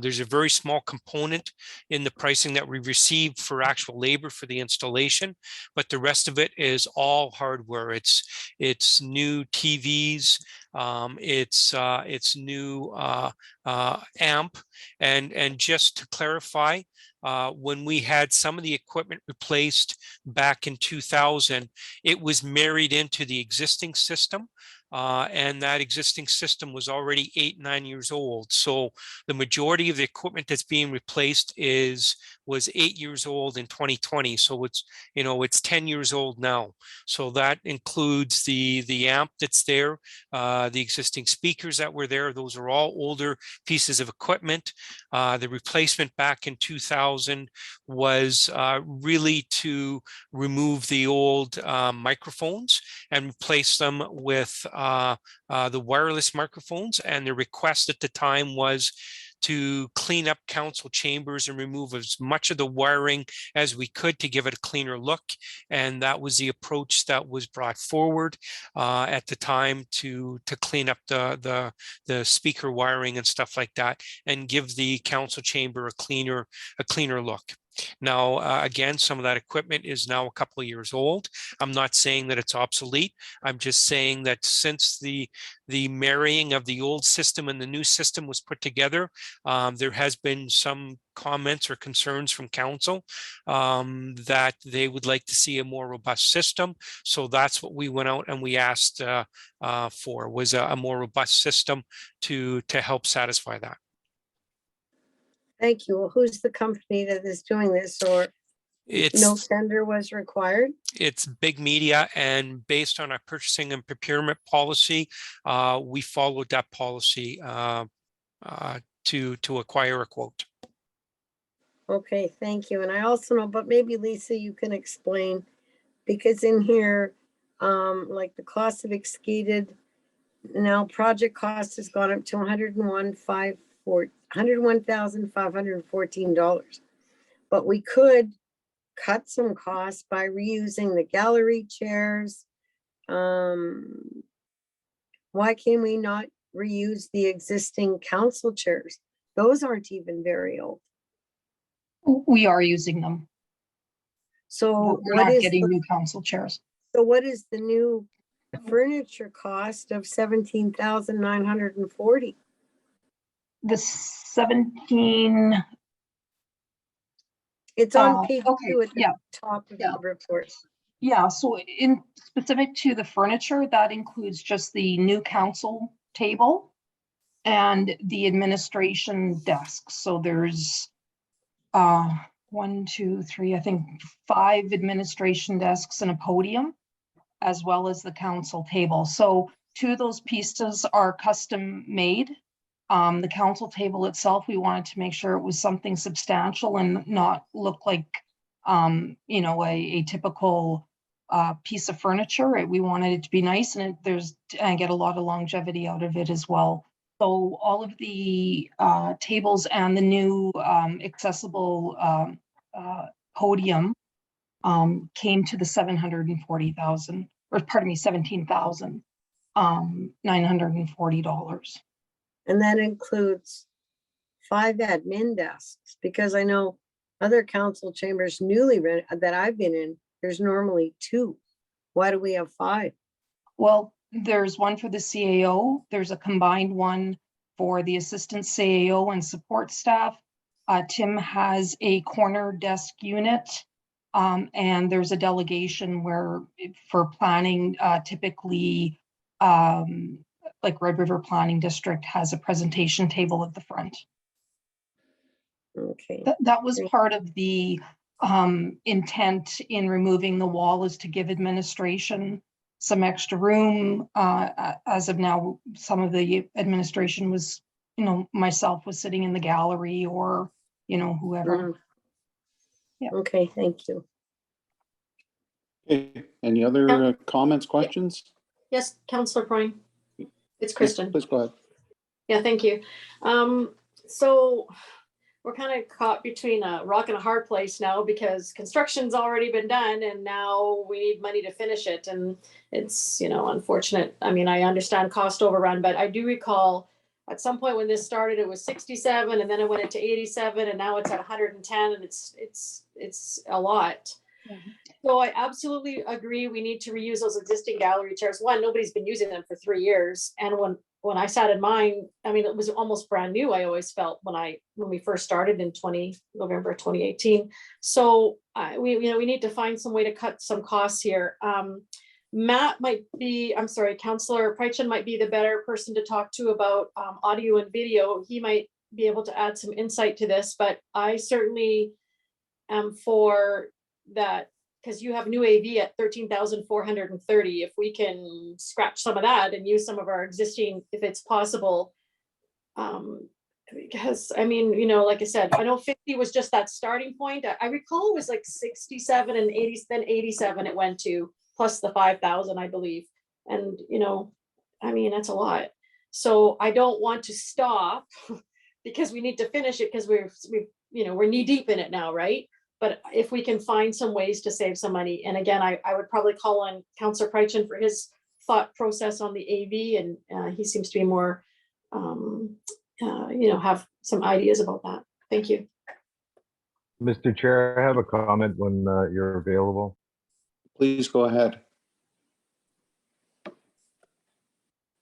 There's a very small component in the pricing that we receive for actual labor for the installation, but the rest of it is all hardware. It's new TVs, it's new amp, and just to clarify, when we had some of the equipment replaced back in 2000, it was married into the existing system. And that existing system was already 8-9 years old. So the majority of the equipment that's being replaced was 8 years old in 2020. So it's 10 years old now. So that includes the amp that's there, the existing speakers that were there. Those are all older pieces of equipment. The replacement back in 2000 was really to remove the old microphones and replace them with the wireless microphones. And the request at the time was to clean up council chambers and remove as much of the wiring as we could to give it a cleaner look. And that was the approach that was brought forward at the time to clean up the speaker wiring and stuff like that, and give the council chamber a cleaner look. Now, again, some of that equipment is now a couple of years old. I'm not saying that it's obsolete. I'm just saying that since the marrying of the old system and the new system was put together, there has been some comments or concerns from council that they would like to see a more robust system. So that's what we went out and we asked for, was a more robust system to help satisfy that. Thank you. Well, who's the company that is doing this, or no tender was required? It's Big Media, and based on our purchasing and procurement policy, we followed that policy to acquire a quote. Okay, thank you. And I also know, but maybe Lisa, you can explain, because in here, like the cost have exceeded, now project cost has gone up to $101,514. But we could cut some costs by reusing the gallery chairs. Why can we not reuse the existing council chairs? Those aren't even very old. We are using them. So we're not getting new council chairs. So what is the new furniture cost of $17,940? The 17. It's on page 2 at the top of the report. Yeah, so in specific to the furniture, that includes just the new council table and the administration desk. So there's 1, 2, 3, I think 5 administration desks and a podium, as well as the council table. So 2 of those pieces are custom made. The council table itself, we wanted to make sure it was something substantial and not look like, you know, a typical piece of furniture. We wanted it to be nice, and I get a lot of longevity out of it as well. So all of the tables and the new accessible podium came to the 740,000, or pardon me, $17,940. And that includes 5 admin desks, because I know other council chambers newly rented that I've been in, there's normally 2. Why do we have 5? Well, there's one for the CAO. There's a combined one for the assistant CAO and support staff. Tim has a corner desk unit. And there's a delegation where for planning, typically, like Red River Planning District has a presentation table at the front. Okay. That was part of the intent in removing the wall, is to give administration some extra room. As of now, some of the administration was, you know, myself was sitting in the gallery, or, you know, whoever. Yeah. Okay, thank you. Okay, any other comments, questions? Yes, Councillor Prime. It's Yes, Kristen. please go ahead. Yeah, thank you. So we're kind of caught between a rock and a hard place now, because construction's already been done and now we need money to finish it. And it's, you know, unfortunate. I mean, I understand cost overrun, but I do recall at some point when this started, it was 67, and then it went into 87, and now it's at 110, and it's a lot. So I absolutely agree. We need to reuse those existing gallery chairs. One, nobody's been using them for 3 years. And when I sat in mine, I mean, it was almost brand new. I always felt when we first started in November 2018. So we need to find some way to cut some costs here. Councillor Prychin might be the better person to talk to about audio and video. He might be able to add some insight to this, but I certainly am for that, because you have new AV at 13,430. If we can scratch some of that and use some of our existing, if it's possible. Because I mean, you know, like I said, I know 50 was just that starting point. I recall it was like 67 and 80, then 87 it went to, plus the 5,000, I believe. And, you know, I mean, that's a lot. So I don't want to stop because we need to finish it, because we're knee deep in it now, right? But if we can find some ways to save some money, and again, I would probably call on Councillor Prychin for his thought process on the AV, and he seems to be more, have some ideas about that. Thank you. Mr. Chair, I have a comment when you're available. Please go ahead.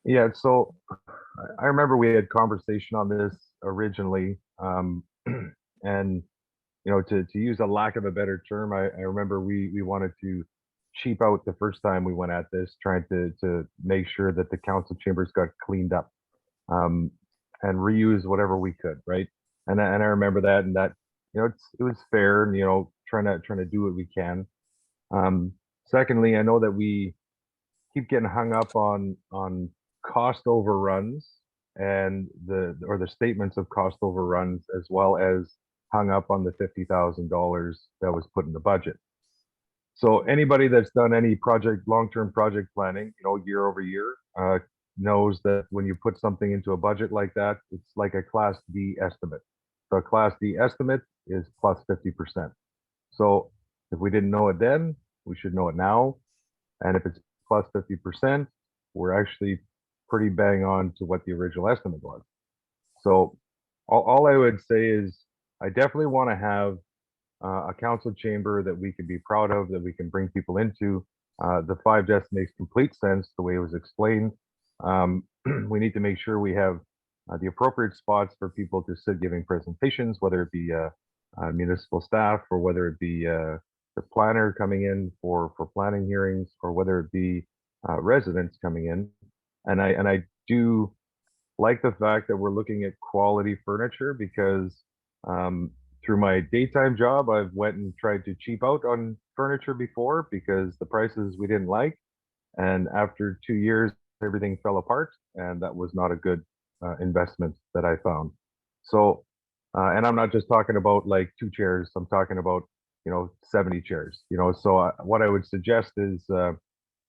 Yeah, so I remember we had conversation on this originally, and you know, to use a lack of a better term, I remember we wanted to cheap out the first time we went at this, trying to make sure that the council chambers got cleaned up, and reuse whatever we could, right? And I remember that, and that, you know, it was fair, and, you know, trying to do what we can. Secondly, I know that we keep getting hung up on cost overruns and the statements of cost overruns, as well as hung up on the $50,000 that was put in the budget. So anybody that's done any long-term project planning, you know, year over year, knows that when you put something into a budget like that, it's like a Class D estimate. So a Class D estimate is plus 50%. So if we didn't know it then, we should know it now. And if it's plus 50%, we're actually pretty bang on to what the original estimate was. So all I would say is, I definitely want to have a council chamber that we can be proud of, that we can bring people into. The 5 desks makes complete sense the way it was explained. We need to make sure we have the appropriate spots for people to sit giving presentations, whether it be municipal staff, or whether it be the planner coming in for planning hearings, or whether it be residents coming in. And I do like the fact that we're looking at quality furniture because through my daytime job, I've went and tried to cheap out on furniture before because the prices we didn't like. And after 2 years, everything fell apart, and that was not a good investment that I found. So, and I'm not just talking about like 2 chairs. I'm talking about 70 chairs. So what I would suggest is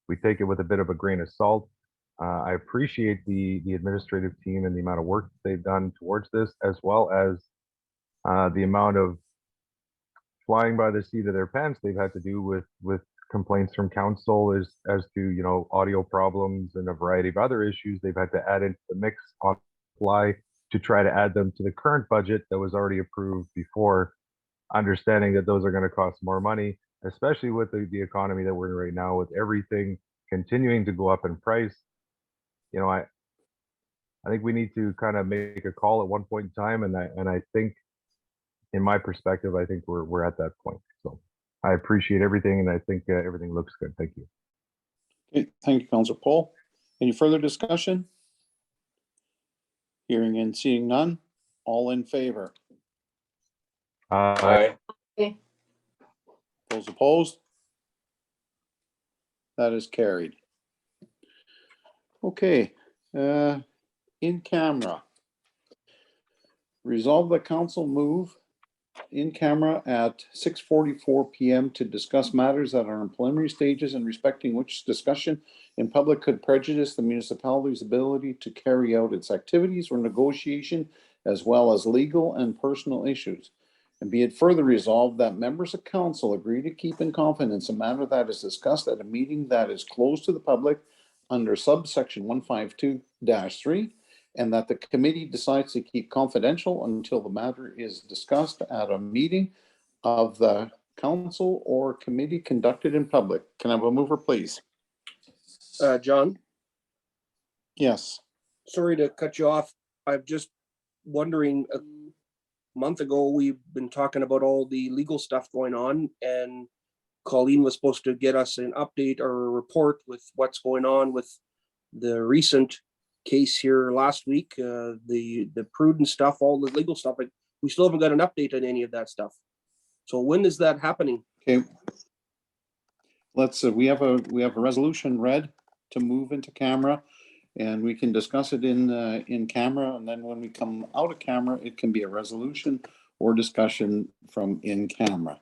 we take it with a bit of a grain of salt. I appreciate the administrative team and the amount of work they've done towards this, as well as the amount of flying by the seat of their pants they've had to do with complaints from council as to audio problems and a variety of other issues they've had to add into the mix on the fly to try to add them to the current budget that was already approved before, understanding that those are going to cost more money, especially with the economy that we're in right now, with everything continuing to go up in price. I think we need to kind of make a call at one point in time, and I think, in my perspective, I think we're at that point. So I appreciate everything, and I think everything looks good. Thank you. Okay, thank you, Councillor Paul. Any further discussion? Hearing and seeing none, all in favor? Aye. Okay. Those opposed? That is carried. Okay, in camera. Resolve the council move in camera at 6:44 PM to discuss matters that are in preliminary stages and respecting which discussion in public could prejudice the municipality's ability to carry out its activities or negotiation, as well as legal and personal issues. And be it further resolved that members of council agree to keep in confidence a matter that is discussed at a meeting that is closed to the public under subsection 152-3, and that the committee decides to keep confidential until the matter is discussed at a meeting of the council or committee conducted in public. Can I have a mover, please? John, Yes. sorry to cut you off. I'm just wondering, a month ago, we've been talking about all the legal stuff going on, and Colleen was supposed to get us an update or a report with what's going on with the recent case here last week, the prudent stuff, all the legal stuff, but we still haven't got an update on any of that stuff. So when is that happening? Okay. Let's, we have a resolution read to move into camera, and we can discuss it in camera, and then when we come out of camera, it can be a resolution or discussion from in camera.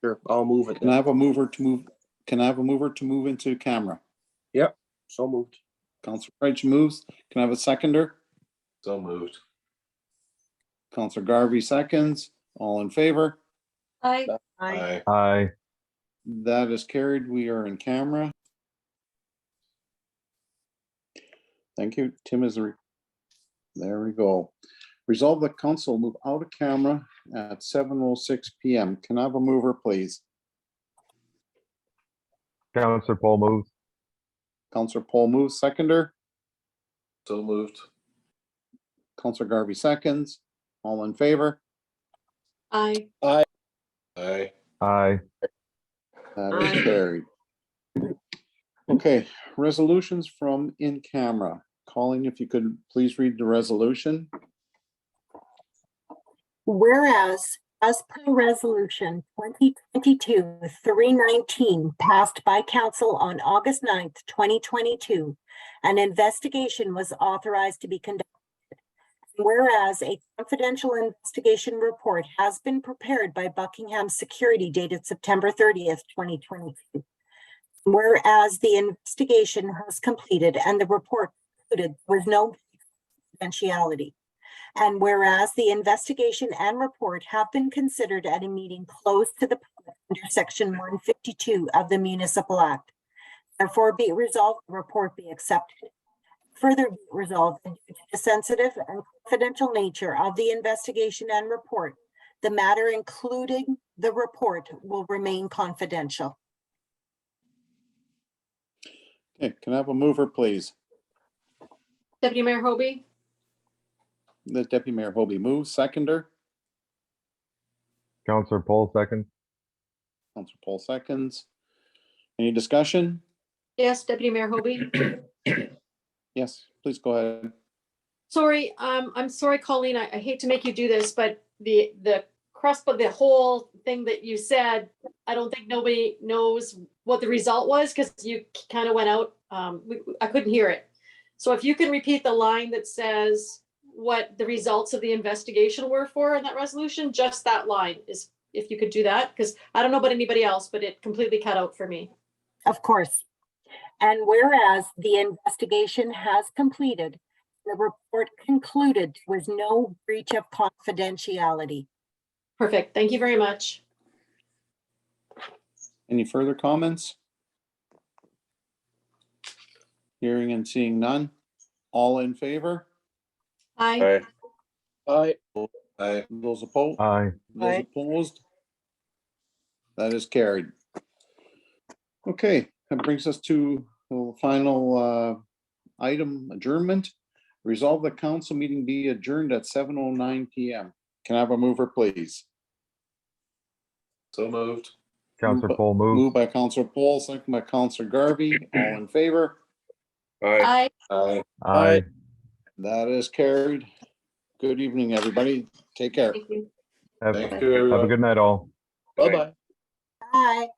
Sure, I'll move it. Can I have a mover to move? Can I have a mover to move into camera? Yep, so moved. Councillor Craig moves. Can I have a seconder? So moved. Councillor Garvey seconds. All in favor? Aye. Aye. Aye. That is carried. We are in camera. Thank you. Tim is there we go. Resolve the council move out of camera at 7:06 PM. Can I have a mover, please? Councillor Paul moves. Councillor Paul moves. Seconder. So moved. Councillor Garvey seconds. All in favor? Aye. Aye. Aye. That is carried. Okay, resolutions from in camera. Colleen, if you could please read the resolution. Whereas, as per resolution 2022-319 passed by council on August 9th, 2022, an investigation was authorized to be conducted. Whereas a confidential investigation report has been prepared by Buckingham Security dated September 30th, 2022. Whereas the investigation has completed and the report concluded with no confidentiality. And whereas the investigation and report have been considered at a meeting closed to the public under section 152 of the Municipal Act. Therefore be it resolved, the report be accepted. Further be it resolved, due to the sensitive and confidential nature of the investigation and report, the matter including the report will remain confidential. Okay, can I have a mover, please? Deputy Mayor Hobie. The Deputy Mayor Hobie moves. Seconder. Councillor Paul seconds. Councillor Paul seconds. Any discussion? Yes, Deputy Mayor Hobie. Yes, please go ahead. Sorry, I'm sorry, Colleen, I hate to make you do this, but the crust of the whole thing that you said, I don't think nobody knows what the result was because you kind of went out. I couldn't hear it. So if you can repeat the line that says what the results of the investigation were for in that resolution, just that line is, if you could do that, because I don't know about anybody else, but it completely cut out for me. Of course. And whereas the investigation has completed, the report concluded there was no breach of confidentiality. Perfect. Thank you very much. Any further comments? Hearing and seeing none. All in favor? Aye. Aye. Aye. Aye. Those opposed? Aye. Those opposed? That is carried. Okay, that brings us to the final item, adjournment. Resolve the council meeting be adjourned at 7:09 PM. Can I have a mover, please? So moved. Councillor Paul moves. Moved by Councillor Paul, second by Councillor Garvey. All in favor? Aye. Aye. Aye. Aye. That is carried. Good evening, everybody. Take care. Thank you. Have Thank you, have a everyone. good night, all. Bye-bye. Bye.